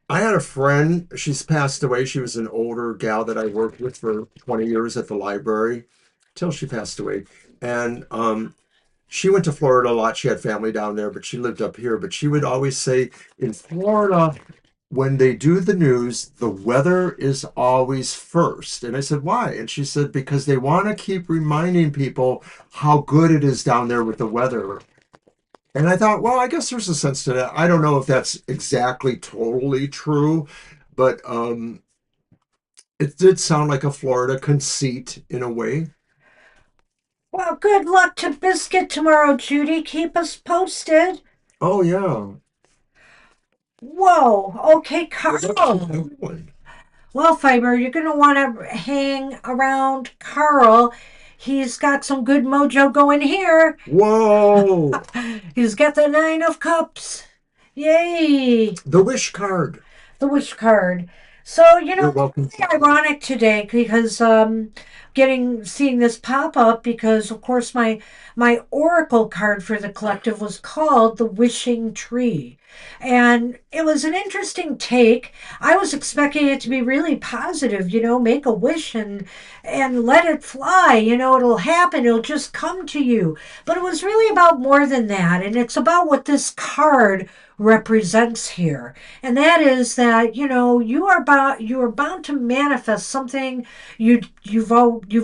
I had a friend, she's passed away. She was an older gal that I worked with for 20 years at the library till she passed away. And she went to Florida a lot. She had family down there, but she lived up here. But she would always say in Florida, when they do the news, the weather is always first. And I said, why? And she said, because they want to keep reminding people how good it is down there with the weather. And I thought, well, I guess there's a sense to that. I don't know if that's exactly totally true, but it did sound like a Florida conceit in a way. Well, good luck to Biscuit tomorrow, Judy. Keep us posted. Oh, yeah. Whoa. Okay, Good luck to Carl. everyone. Well, Fiber, you're going to want to hang around Carl. He's got some good mojo going here. Whoa. He's got the Nine of Cups. Yay. The wish card. The wish card. So, You're it's welcome. really ironic today because getting seeing this pop up because of course my oracle card for the collective was called the wishing tree. And it was an interesting take. I was expecting it to be really positive, make a wish and let it fly, it'll happen, it'll just come to you. But it was really about more than that, and it's about what this card represents here, and that is that you are bound to manifest something you've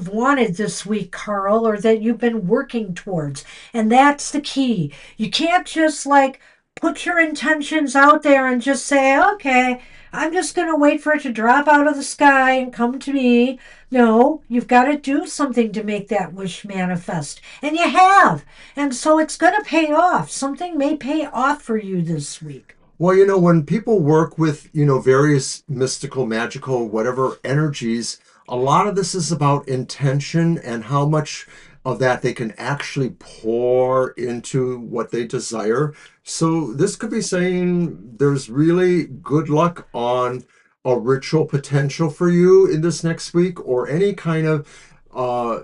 wanted this week, Carl, or that you've been working towards, and that's the key. You can't just like put your intentions out there and just say, okay, I'm just going to wait for it to drop out of the sky and come to me. No, you've got to do something to make that wish manifest. And you have. And so it's going to pay off. Something may pay off for you this week. Well, when people work with, various mystical, magical, whatever energies, a lot of this is about intention and how much of that they can actually pour into what they desire. So this could be saying there's really good luck on a ritual potential for you in this next week or any kind of uh,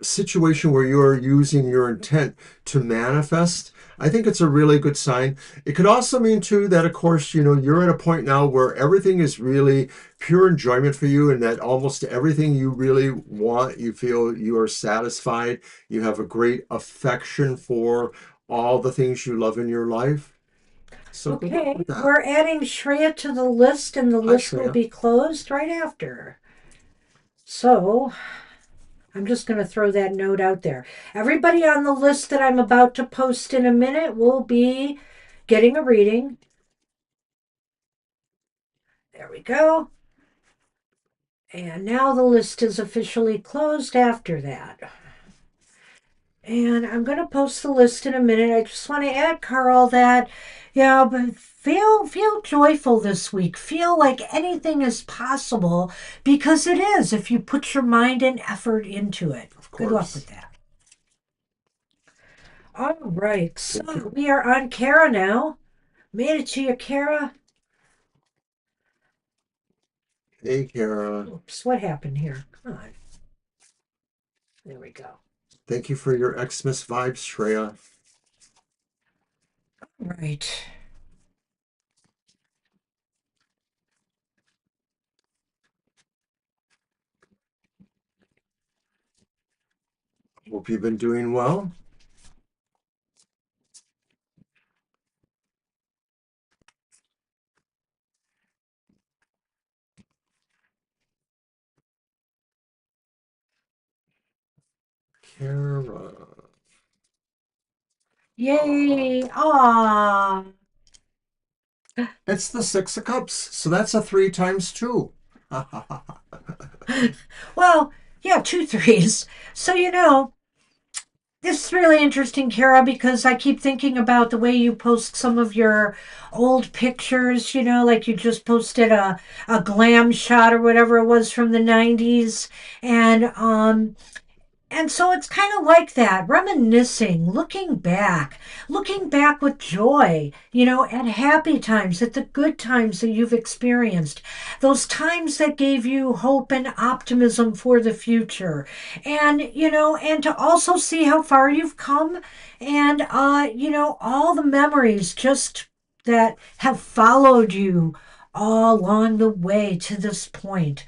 situation where you're using your intent to manifest. I think it's a really good sign. It could also mean too that of course, you're at a point now where everything is really pure enjoyment for you and that almost everything you really want, you feel you are satisfied. You have a great affection for all the things you love in your life. So good luck Okay, with that. we're adding Shreya to the list, and the Hi, list will Shreya. be closed right after. So I'm just going to throw that note out there. Everybody on the list that I'm about to post in a minute will be getting a reading. There we go. And now the list is officially closed after that. And I'm going to post the list in a minute. I just want to add, Carl, that, but feel joyful this week. Feel like anything is possible because it is if you put your mind and effort into it. Of Good luck course. with that. All right, Thank so you. we are on Kara now. Made it to you, Kara. Hey, Kara. Oops, what happened here? Come on. There we go. Thank you for your Xmas vibes, Shreya. Right. Hope you've been doing well. Kara. Yay. Ah. It's the Six of Cups, so that's a three times two. Well, yeah, two threes. So, this is really interesting, Kara, because I keep thinking about the way you post some of your old pictures, like you just posted a glam shot or whatever it was from the 90s. And so it's kind of like that, reminiscing, looking back with joy, at happy times, at the good times that you've experienced, those times that gave you hope and optimism for the future. And to also see how far you've come and, all the memories just that have followed you all along the way to this point.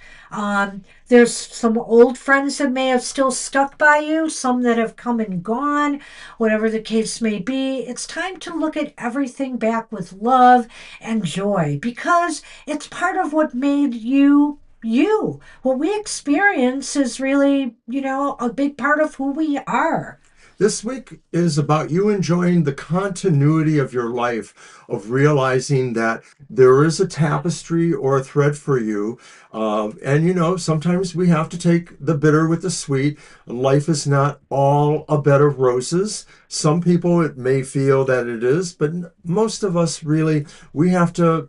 There's some old friends that may have still stuck by you, some that have come and gone, whatever the case may be. It's time to look at everything back with love and joy because it's part of what made you you. What we experience is really, a big part of who we are. This week is about you enjoying the continuity of your life, of realizing that there is a tapestry or a thread for you. And sometimes we have to take the bitter with the sweet. Life is not all a bed of roses. Some people, it may feel that it is, but most of us really, we have to,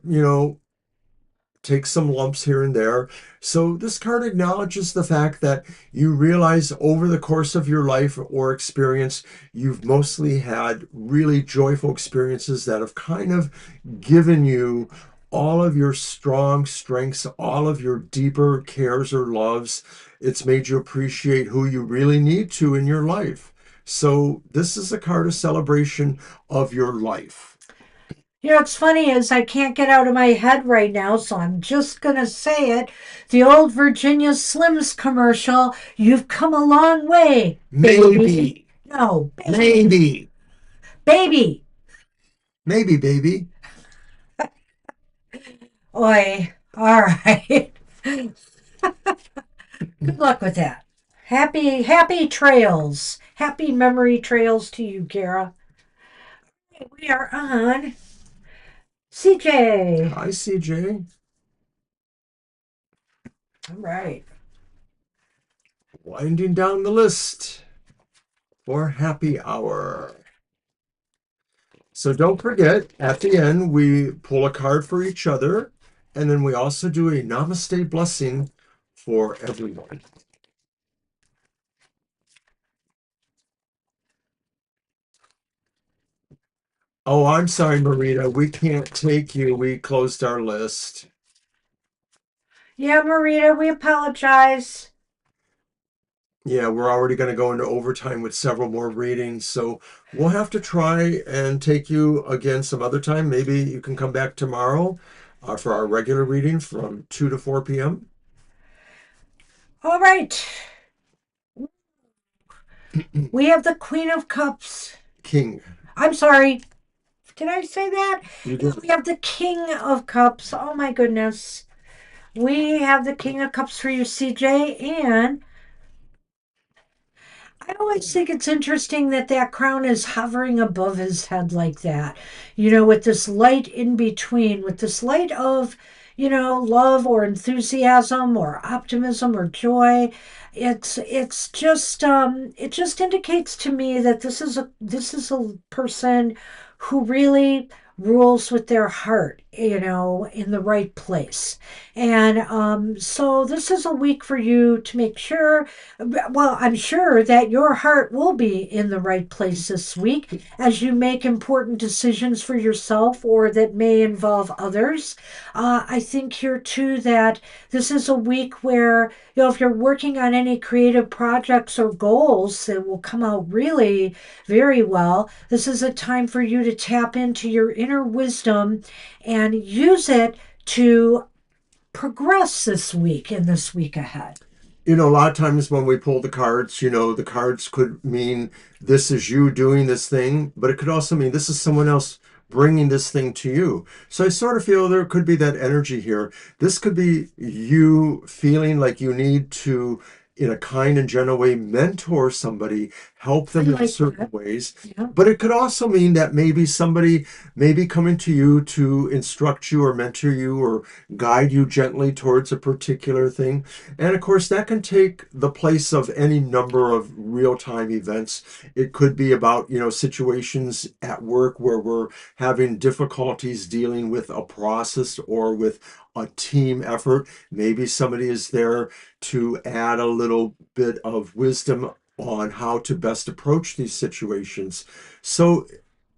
take some lumps here and there. So this card acknowledges the fact that you realize over the course of your life or experience, you've mostly had really joyful experiences that have kind of given you all of your strong strengths, all of your deeper cares or loves. It's made you appreciate who you really need to in your life. So this is a card of celebration of your life. What's funny is I can't get out of my head right now, so I'm just going to say it. The old Virginia Slims commercial, you've come a long way, baby. Maybe, No, baby. maybe, Baby. maybe, baby. Oi. All right. Good luck with that. Happy trails. Happy memory trails to you, Kara. We are on CJ. Hi, CJ. All right. Winding down the list for happy hour. So don't forget, at the end, we pull a card for each other, and then we also do a namaste blessing for everyone. Oh, I'm sorry, Marita. We can't take you. We closed our list. Yeah, Marita, we apologize. Yeah, we're already going to go into overtime with several more readings, so we'll have to try and take you again some other time. Maybe you can come back tomorrow for our regular reading from 2 to 4 p.m. All right. We have the Queen of Cups. King, I'm sorry. Did I say that? you did. We have the King of Cups. Oh my goodness. We have the King of Cups for you, CJ. And I always think it's interesting that that crown is hovering above his head like that, with this light in between, with this light of, love or enthusiasm or optimism or joy. It just indicates to me that this is a person who really rules with their heart, in the right place. And so this is a week for you to make sure, well, I'm sure that your heart will be in the right place this week as you make important decisions for yourself or that may involve others. I think here too that this is a week where, if you're working on any creative projects or goals that will come out really very well, this is a time for you to tap into your inner wisdom and use it to progress this week and this week ahead. A lot of times when we pull the cards, the cards could mean this is you doing this thing, but it could also mean this is someone else bringing this thing to you. So I sort of feel there could be that energy here. This could be you feeling like you need to, in a kind and gentle way, mentor somebody, help I them in like certain that. ways. Yeah. But it could also mean that maybe somebody may be coming to you to instruct you or mentor you or guide you gently towards a particular thing. And of course, that can take the place of any number of real time events. It could be about, situations at work where we're having difficulties dealing with a process or with a team effort. Maybe somebody is there to add a little bit of wisdom on how to best approach these situations. So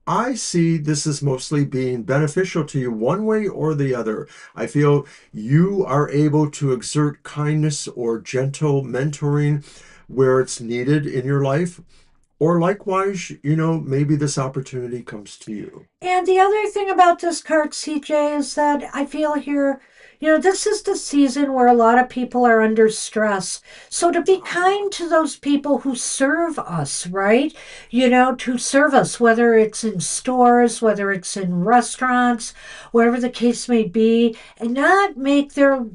I see this as mostly being beneficial to you one way or the other. I feel you are able to exert kindness or gentle mentoring where it's needed in your life. Or likewise, maybe this opportunity comes to you. And the other thing about this card, CJ, is that I feel here, this is the season where a lot of people are under stress. So to be kind to those people who serve us, right? To serve us, whether it's in stores, whether it's in restaurants, whatever the case may be, and not make their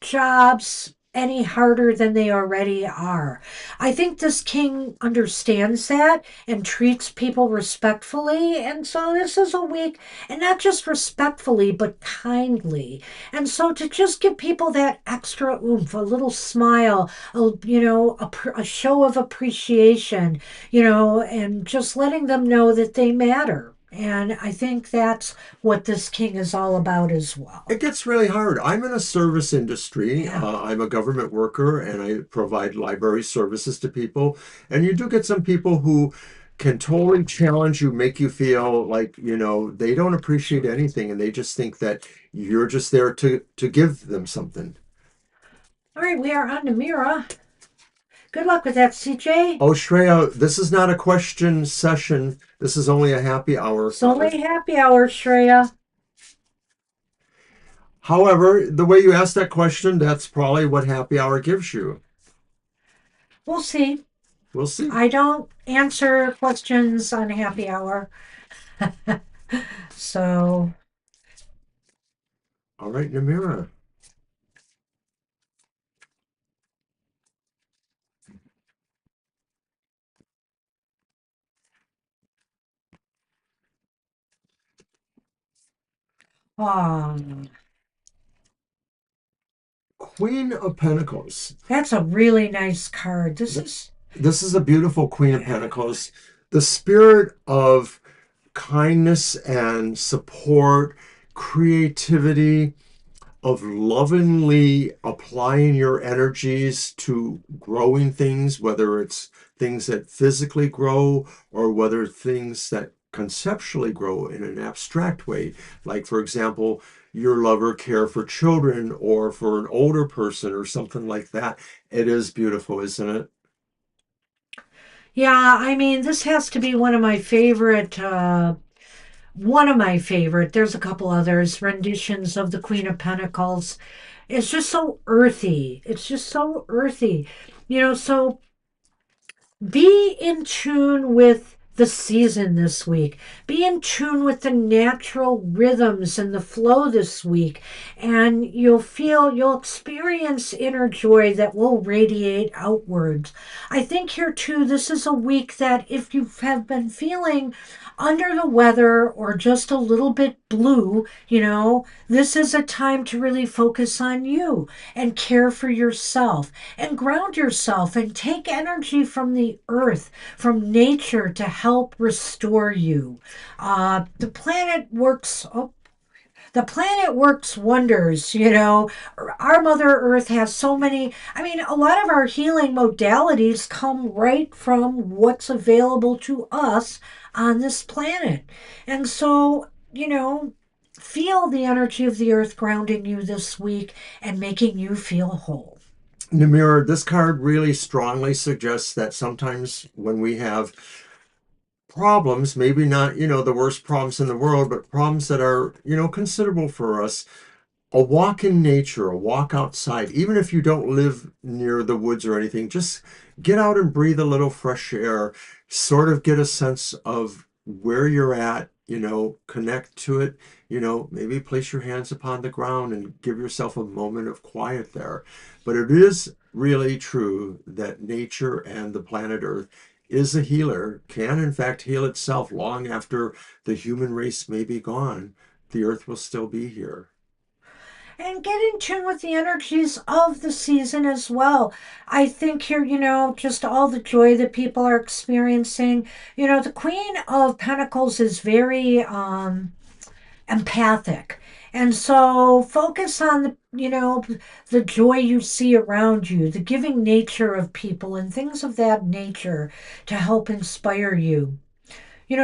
jobs any harder than they already are. I think this king understands that and treats people respectfully. And so this is a week, and not just respectfully, but kindly. And so to just give people that extra oomph, a little smile, a show of appreciation, and just letting them know that they matter. And I think that's what this king is all about as well. It gets really hard. I'm in a service industry. Yeah. I'm a government worker and I provide library services to people. And you do get some people who can totally challenge you, make you feel like, they don't appreciate anything and they just think that you're just there to give them something. All right, we are on to Mira. Good luck with that, CJ. Oh, Shreya, this is not a question session. This is only a happy hour It's card. only happy hour, Shreya. However, the way you asked that question, that's probably what happy hour gives you. We'll see. We'll see. I don't answer questions on happy hour. So, All right, Namira. um, Queen of Pentacles. that's a really nice card. This Th- is, This is a beautiful Queen of Pentacles. The spirit of kindness and support, creativity, of lovingly applying your energies to growing things, whether it's things that physically grow or whether things that conceptually grow in an abstract way. Like, for example, your love or care for children or for an older person or something like that. It is beautiful, isn't it? yeah, I mean, this has to be one of my favorite, there's a couple others, renditions of the Queen of Pentacles. It's just so earthy. It's just so earthy. So be in tune with the season this week. Be in tune with the natural rhythms and the flow this week. And you'll experience inner joy that will radiate outwards. I think here too, this is a week that if you have been feeling under the weather or just a little bit blue, this is a time to really focus on you and care for yourself and ground yourself and take energy from the earth, from nature to help restore you. The planet works. Oh, the planet works wonders, Our Mother Earth has so many. I mean, a lot of our healing modalities come right from what's available to us on this planet. And so, feel the energy of the earth grounding you this week and making you feel whole. Namira, this card really strongly suggests that sometimes when we have problems, maybe not, the worst problems in the world, but problems that are, considerable for us, a walk in nature, a walk outside, even if you don't live near the woods or anything, just get out and breathe a little fresh air, sort of get a sense of where you're at, connect to it, maybe place your hands upon the ground and give yourself a moment of quiet there. But it is really true that nature and the planet Earth is a healer, can in fact heal itself long after the human race may be gone. The Earth will still be here. And get in tune with the energies of the season as well. I think here, just all the joy that people are experiencing. The Queen of Pentacles is very empathic. And so focus on the joy you see around you, the giving nature of people and things of that nature to help inspire you.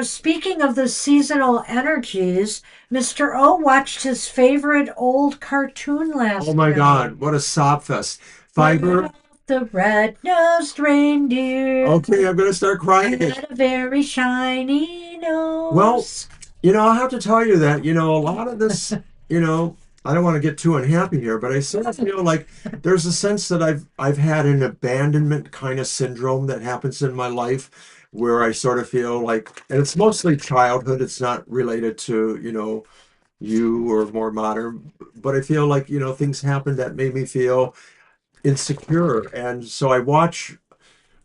Speaking of the seasonal energies, Mr. O watched his favorite old cartoon Oh last my night. God, what a sob fest. What Fiber, The red-nosed reindeer Okay, I'm gonna start crying. had a very shiny Well, nose. I'll have to tell you that, a lot of this, you know, I don't want to get too unhappy here, but I sort of feel like there's a sense that I've had an abandonment kind of syndrome that happens in my life where I sort of feel like, and it's mostly childhood, it's not related to, you or more modern, but I feel like, things happened that made me feel insecure. And so I watch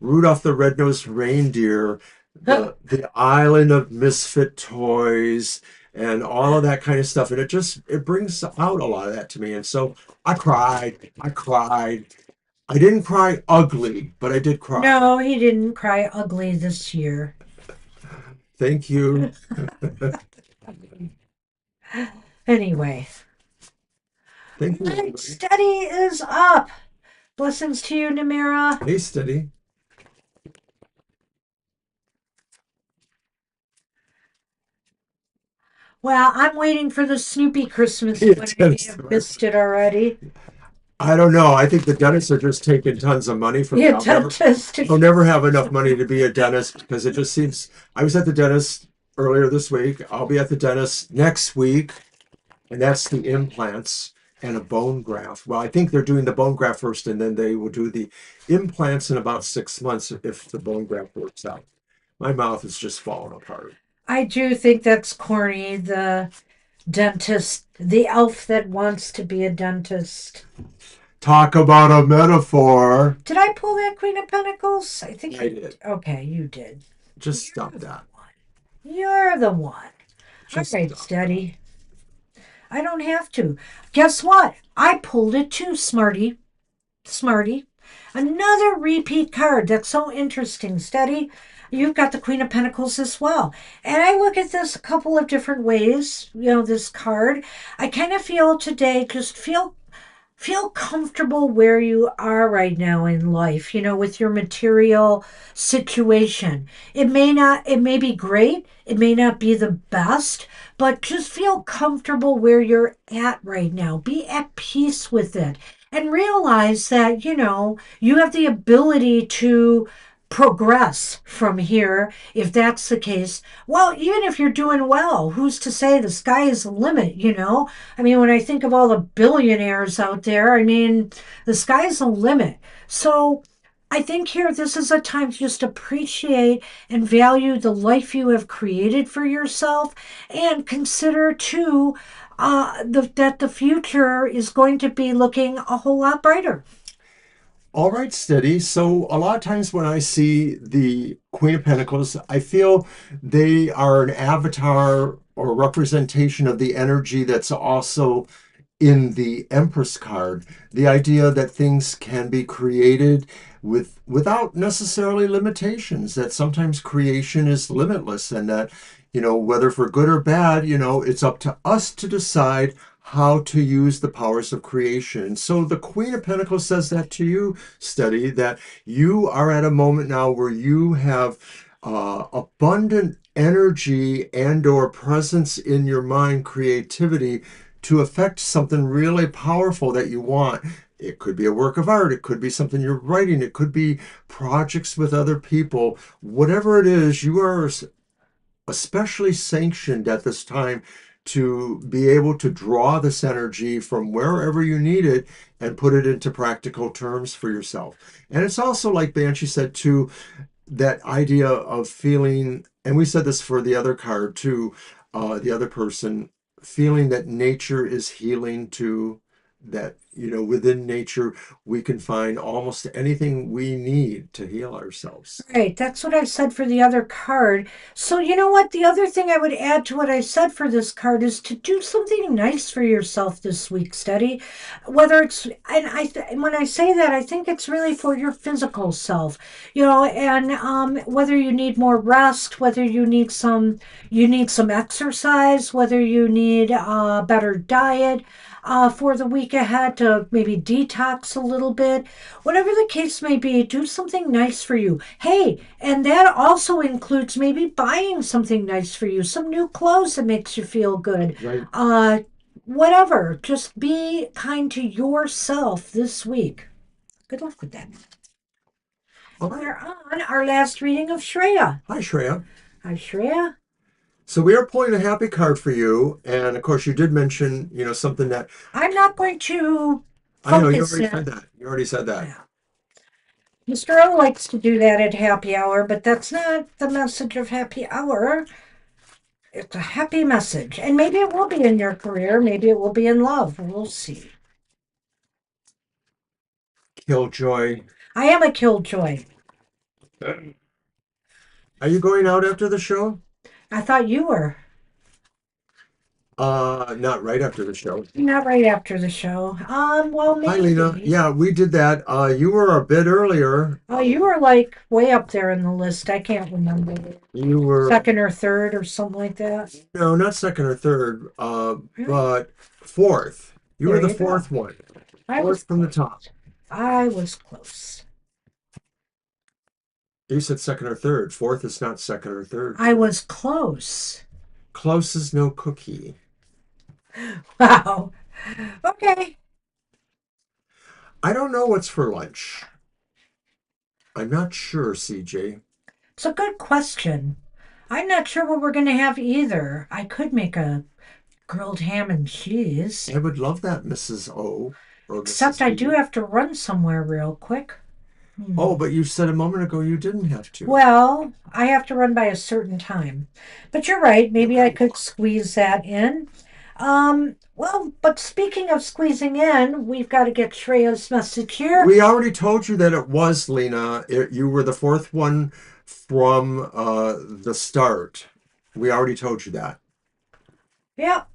Rudolph the Red-Nosed Reindeer, the Island of Misfit Toys, and all of that kind of stuff. And it brings out a lot of that to me. And so I cried. I cried. I didn't cry ugly, but I did cry. No, he didn't cry ugly this year. Thank you. Anyway, Thank you, my everybody. study is up. Blessings to you, Namira. Hey, Steady. Well, I'm waiting for the Snoopy Christmas Be a one. I may dentist. have missed it already. I don't know. I think the dentists are just taking tons of money from Be me. a dentist. I'll never have enough money to be a dentist because it just seems. I was at the dentist earlier this week. I'll be at the dentist next week, and that's the implants and a bone graft. Well, I think they're doing the bone graft first, and then they will do the implants in about 6 months if the bone graft works out. My mouth is just falling apart. I do think that's corny. The dentist, the elf that wants to be a dentist. Talk about a metaphor. Did I pull that Queen of Pentacles? I think I you did. okay, you did. Just You're stop the that. one. You're the one. All Just right, stop that. Steady. I don't have to. Guess what? I pulled it too, Smarty. Smarty. Another repeat card. That's so interesting. Steady. You've got the Queen of Pentacles as well. And I look at this a couple of different ways, this card. I kind of feel today, just feel comfortable where you are right now in life, with your material situation. It may be great, it may not be the best, but just feel comfortable where you're at right now. Be at peace with it and realize that, you have the ability to progress from here if that's the case. Well, even if you're doing well, who's to say the sky is the limit? I mean, when I think of all the billionaires out there, I mean, the sky's the limit. So I think here this is a time to just appreciate and value the life you have created for yourself and consider too that the future is going to be looking a whole lot brighter. All right, Steady. So a lot of times when I see the Queen of Pentacles, I feel they are an avatar or representation of the energy that's also in the Empress card. The idea that things can be created without necessarily limitations, that sometimes creation is limitless and that, whether for good or bad, it's up to us to decide how to use the powers of creation. So the Queen of Pentacles says that to you, Steady, that you are at a moment now where you have abundant energy and or presence in your mind, creativity to affect something really powerful that you want. It could be a work of art. It could be something you're writing. It could be projects with other people. Whatever it is, you are especially sanctioned at this time to be able to draw this energy from wherever you need it and put it into practical terms for yourself. And it's also like Banshee said too, that idea of feeling, and we said this for the other card too, the other person, feeling that nature is healing too, that, within nature, we can find almost anything we need to heal ourselves. Right, that's what I said for the other card. So, you know what? The other thing I would add to what I said for this card is to do something nice for yourself this week, Steady. Whether it's, and when I say that, I think it's really for your physical self, and whether you need more rest, whether you need some exercise, whether you need a better diet. For the week ahead to maybe detox a little bit. Whatever the case may be, do something nice for you. Hey, and that also includes maybe buying something nice for you, some new clothes that makes you feel good. Right. Uh, Whatever. Just be kind to yourself this week. Good luck with that. All And right. we're on our last reading of Shreya. Hi, Shreya. Hi, Shreya. So we are pulling a happy card for you, and of course, you did mention, something that I'm not going to I know you focus already it. said that. You already said that. Yeah. Mr. O likes to do that at happy hour, but that's not the message of happy hour. It's a happy message. And maybe it will be in your career. Maybe it will be in love. We'll see. Killjoy. I am a killjoy. Are you going out after the show? I thought you were. Not right after the show. Not right after the show. Well, Hi, Lena. maybe. Yeah, we did that. You were a bit earlier. Oh, you were like way up there in the list. I can't remember. You were, Second or third or something like that. no, not second or third, Really? but fourth. You were There the you go. fourth one. I was Fourth from the close. top. I was close. You said second or third. Fourth is not second or third. I was close. Close is no cookie. Wow. Okay. I don't know what's for lunch. I'm not sure, CJ. It's a good question. I'm not sure what we're going to have either. I could make a grilled ham and cheese, I would love that, Mrs. O or except Mrs. I do B. have to run somewhere real quick. Oh, Hmm. but you said a moment ago you didn't have to. Well, I have to run by a certain time. But you're right. Maybe I could squeeze that in. Well, but speaking of squeezing in, we've got to get Shreya's message here. We already told you that it was, Lena. You were the fourth one from the start. We already told you that. Yep.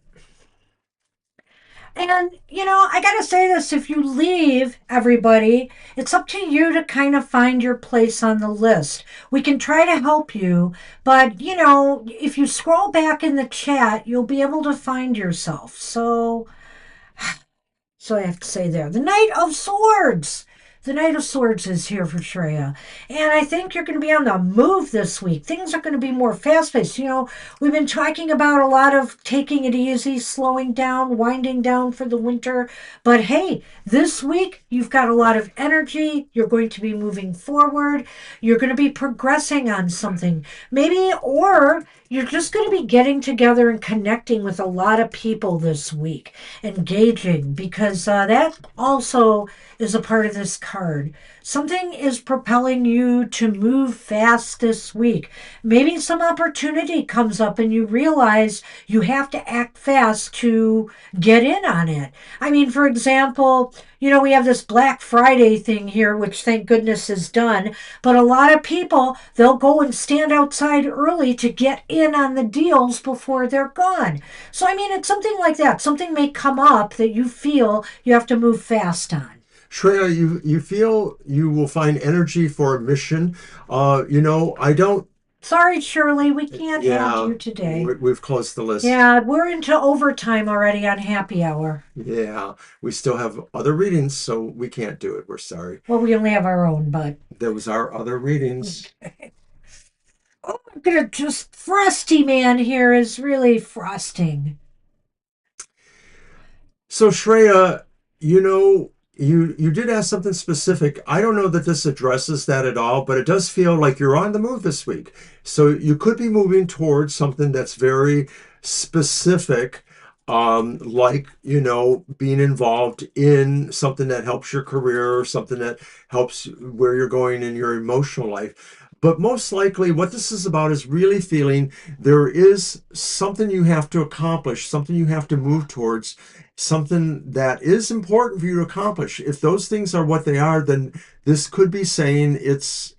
And, I gotta say this, if you leave everybody, it's up to you to kind of find your place on the list. We can try to help you, but, if you scroll back in the chat, you'll be able to find yourself. So I have to say there, the Knight of Swords. The Knight of Swords is here for Shreya. And I think you're going to be on the move this week. Things are going to be more fast paced. We've been talking about a lot of taking it easy, slowing down, winding down for the winter. But hey, this week you've got a lot of energy. You're going to be moving forward. You're going to be progressing on something. Maybe, or you're just going to be getting together and connecting with a lot of people this week, engaging, because that also is a part of this card. Something is propelling you to move fast this week. Maybe some opportunity comes up and you realize you have to act fast to get in on it. I mean, for example, we have this Black Friday thing here, which thank goodness is done. But a lot of people, they'll go and stand outside early to get in on the deals before they're gone. So, I mean, it's something like that. Something may come up that you feel you have to move fast on. Shreya, you feel you will find energy for a mission. I don't. Sorry, Shirley, we can't add Yeah, you today. we've closed the list. Yeah, we're into overtime already on happy hour. Yeah, we still have other readings, so we can't do it. We're sorry. Well, we only have our own, but. Those are other readings. Oh, I'm gonna just. Frosty Man here is really frosting. So Shreya, you did ask something specific. I don't know that this addresses that at all, but it does feel like you're on the move this week. So you could be moving towards something that's very specific, like, being involved in something that helps your career or something that helps where you're going in your emotional life. But most likely, what this is about is really feeling there is something you have to accomplish, something you have to move towards, something that is important for you to accomplish. If those things are what they are, then this could be saying it's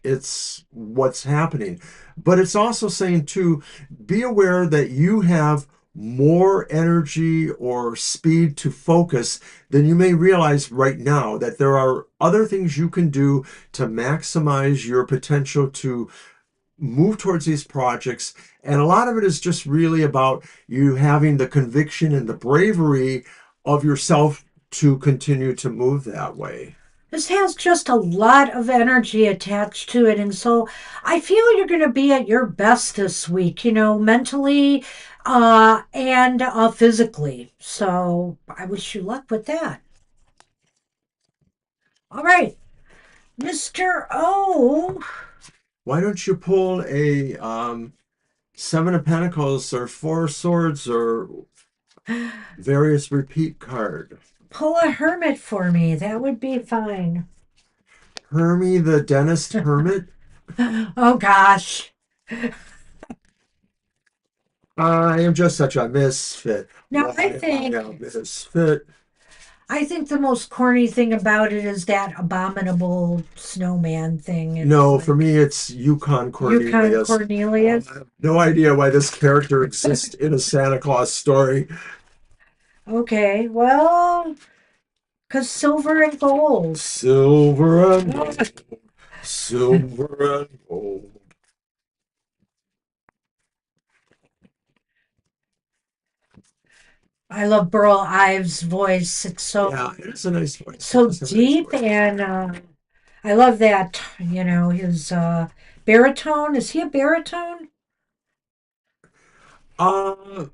what's happening. But it's also saying to be aware that you have more energy or speed to focus than you may realize right now, that there are other things you can do to maximize your potential to move towards these projects. And a lot of it is just really about you having the conviction and the bravery of yourself to continue to move that way. This has just a lot of energy attached to it. And so I feel you're going to be at your best this week, mentally and physically. So I wish you luck with that. All right. Mr. O. Why don't you pull a Seven of Pentacles or Four of Swords or various repeat card? Pull a hermit for me. That would be fine. Hermie the Dentist Hermit? Oh gosh. I am just such a misfit. Now Why am I a misfit? I think the most corny thing about it is that abominable snowman thing. It's No, for like me it's Yukon Yukon Cornelius. I Cornelius. have no idea why this character exists in a Santa Claus story. Okay, well, because silver and gold. Silver and gold, silver and gold. I love Burl Ives' voice. It's Yeah, so it is a nice voice. He so does have a nice deep, voice. and I love that. His baritone. Is he a baritone? Uh,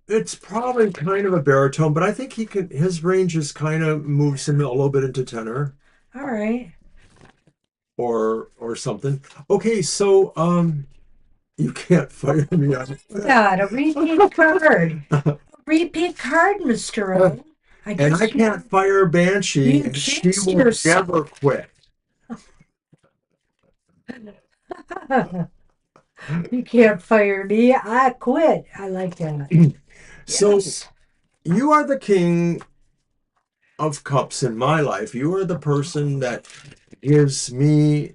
it's probably kind of a baritone, but I think he can. His range is kind of moves him a little bit into tenor All right. or something. Okay, so you can't fire me on Got a repeat card. that. Repeat card, Mr. O. I And I guess can't fire Banshee, you and she jinxed will yourself. never quit. You can't fire me. I quit. I like that. So Yes. you are the king of cups in my life. You are the person that gives me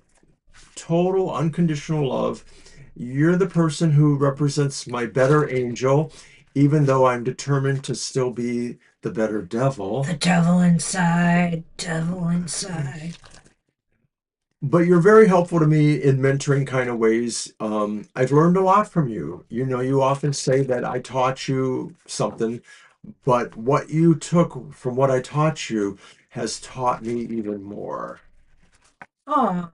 total unconditional love. You're the person who represents my better angel, even though I'm determined to still be the better devil. The devil inside, devil inside. But you're very helpful to me in mentoring kind of ways. I've learned a lot from you. You know, you often say that I taught you something, but what you took from what I taught you has taught me even more. Oh,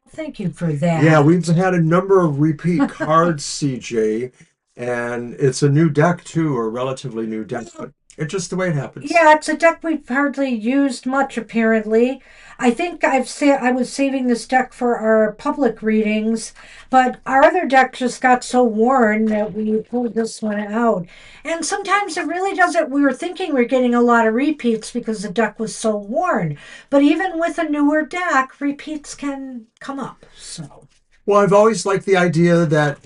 thank you for Yeah, that. we've had a number of repeat cards, CJ, and it's a new deck too, a relatively new deck, but it's just the way it happens. Yeah, it's a deck we've hardly used much, apparently. I think I was saving this deck for our public readings, but our other deck just got so worn that we pulled this one out. And sometimes it really doesn't. We were thinking we are getting a lot of repeats because the deck was so worn. But even with a newer deck, repeats can come up. So, Well, I've always liked the idea that,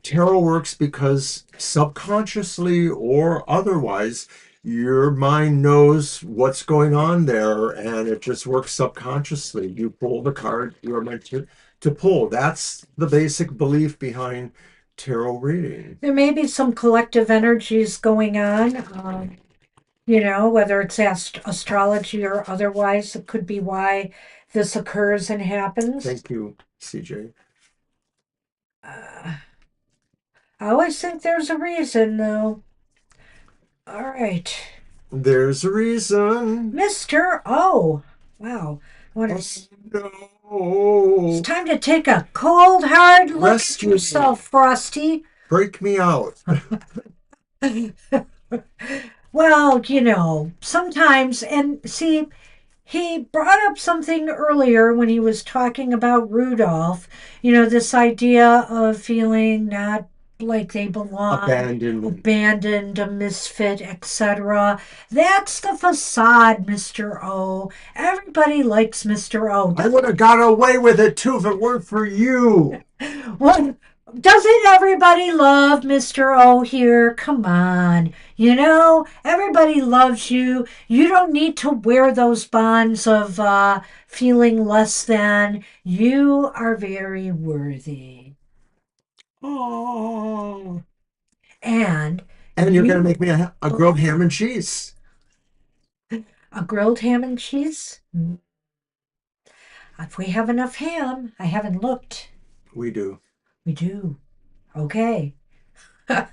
tarot works because subconsciously or otherwise, your mind knows what's going on there and it just works subconsciously. You pull the card you're meant to pull. That's the basic belief behind tarot reading. there may be some collective energies going on. Whether it's astrology or otherwise, it could be why this occurs and happens. Thank you, CJ. Uh, I always think there's a reason, though. All right. There's a reason. Mr. O. Wow. Oh It's no. time to take a cold, hard look at Rescue me. yourself, Frosty. Break me out. Well, sometimes, and see, he brought up something earlier when he was talking about Rudolph, this idea of feeling not like they belong, Abandonment. abandoned, a misfit, etc. That's the facade, Mr. O. Everybody likes Mr. O. I would have got away with it too if it weren't for you. What? Doesn't everybody love Mr. O here? Come on. Everybody loves you. You don't need to wear those bonds of feeling less than. You are very worthy. Oh. And And you're going to you, make me a grilled ham and cheese. a grilled ham and cheese? If we have enough ham, I haven't looked. We do. We do. Okay. All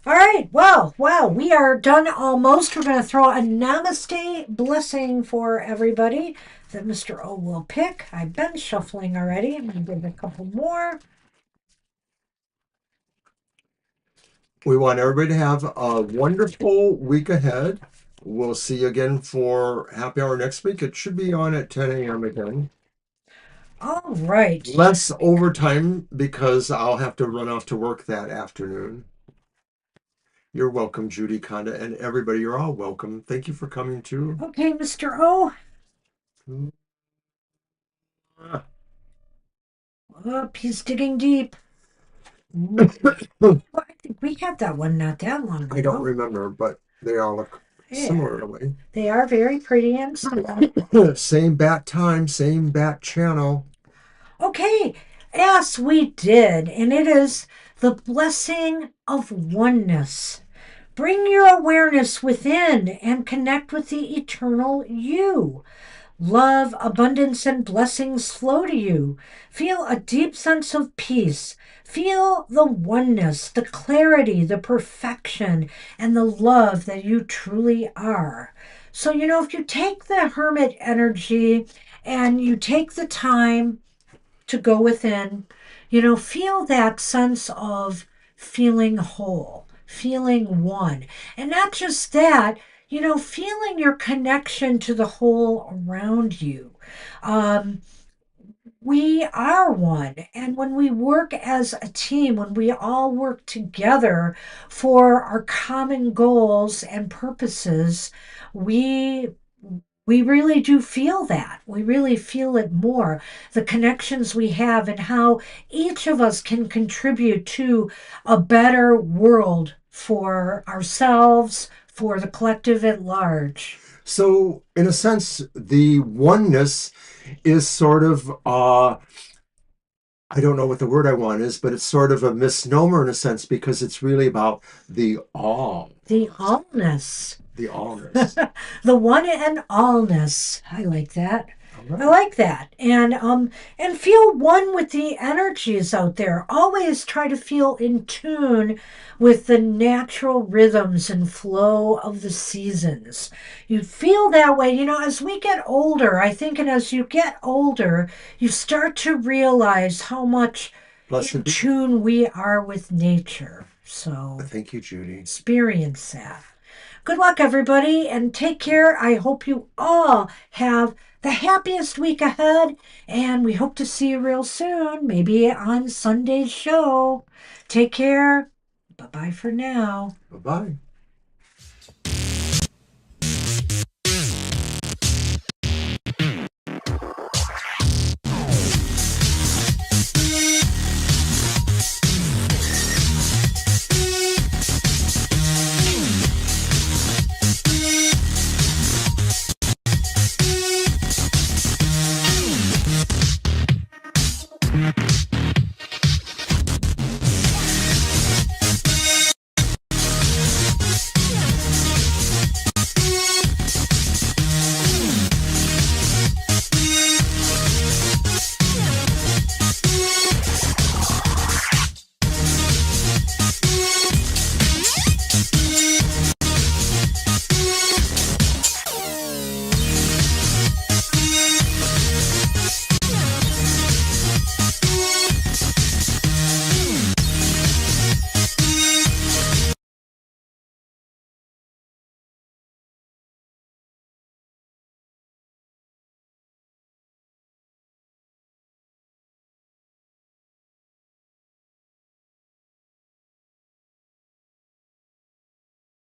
right. Well, wow, we are done almost. We're going to throw a namaste blessing for everybody that Mr. O will pick. I've been shuffling already. I'm going to give it a couple more. We want everybody to have a wonderful week ahead. We'll see you again for happy hour next week. It should be on at 10 a.m. again. All right. Less overtime because I'll have to run off to work that afternoon. You're welcome, Judy Conda, and everybody. You're all welcome. Thank you for coming too. Okay, Mr. O. Oh, he's digging deep. Well, I think we had that one not that long ago. I don't remember, but they all look similar in a way. They are very pretty and small. Same bat time, same bat channel. Okay, yes, we did, and it is the blessing of oneness. Bring your awareness within and connect with the eternal you. Love, abundance, and blessings flow to you. Feel a deep sense of peace. Feel the oneness, the clarity, the perfection, and the love that you truly are. So, if you take the hermit energy and you take the time to go within, feel that sense of feeling whole, feeling one. And not just that, feeling your connection to the whole around you. Um, we are one. And when we work as a team, when we all work together for our common goals and purposes, we we really do feel that. We really feel it more. The connections we have and how each of us can contribute to a better world for ourselves, for the collective at large. So, in a sense, the oneness is sort of I don't know what the word I want is, but it's sort of a misnomer in a sense because it's really about the all. The allness. The allness. The one and allness. I like that. All I right. like that. And feel one with the energies out there. Always try to feel in tune with the natural rhythms and flow of the seasons. You feel that way, as we get older, I think, and as you get older, you start to realize how much in Blessed be. tune we are with nature. So Thank you, Judy. experience that. Good luck, everybody, and take care. I hope you all have the happiest week ahead, and we hope to see you real soon, maybe on Sunday's show. Take care. Bye bye for now. Bye bye.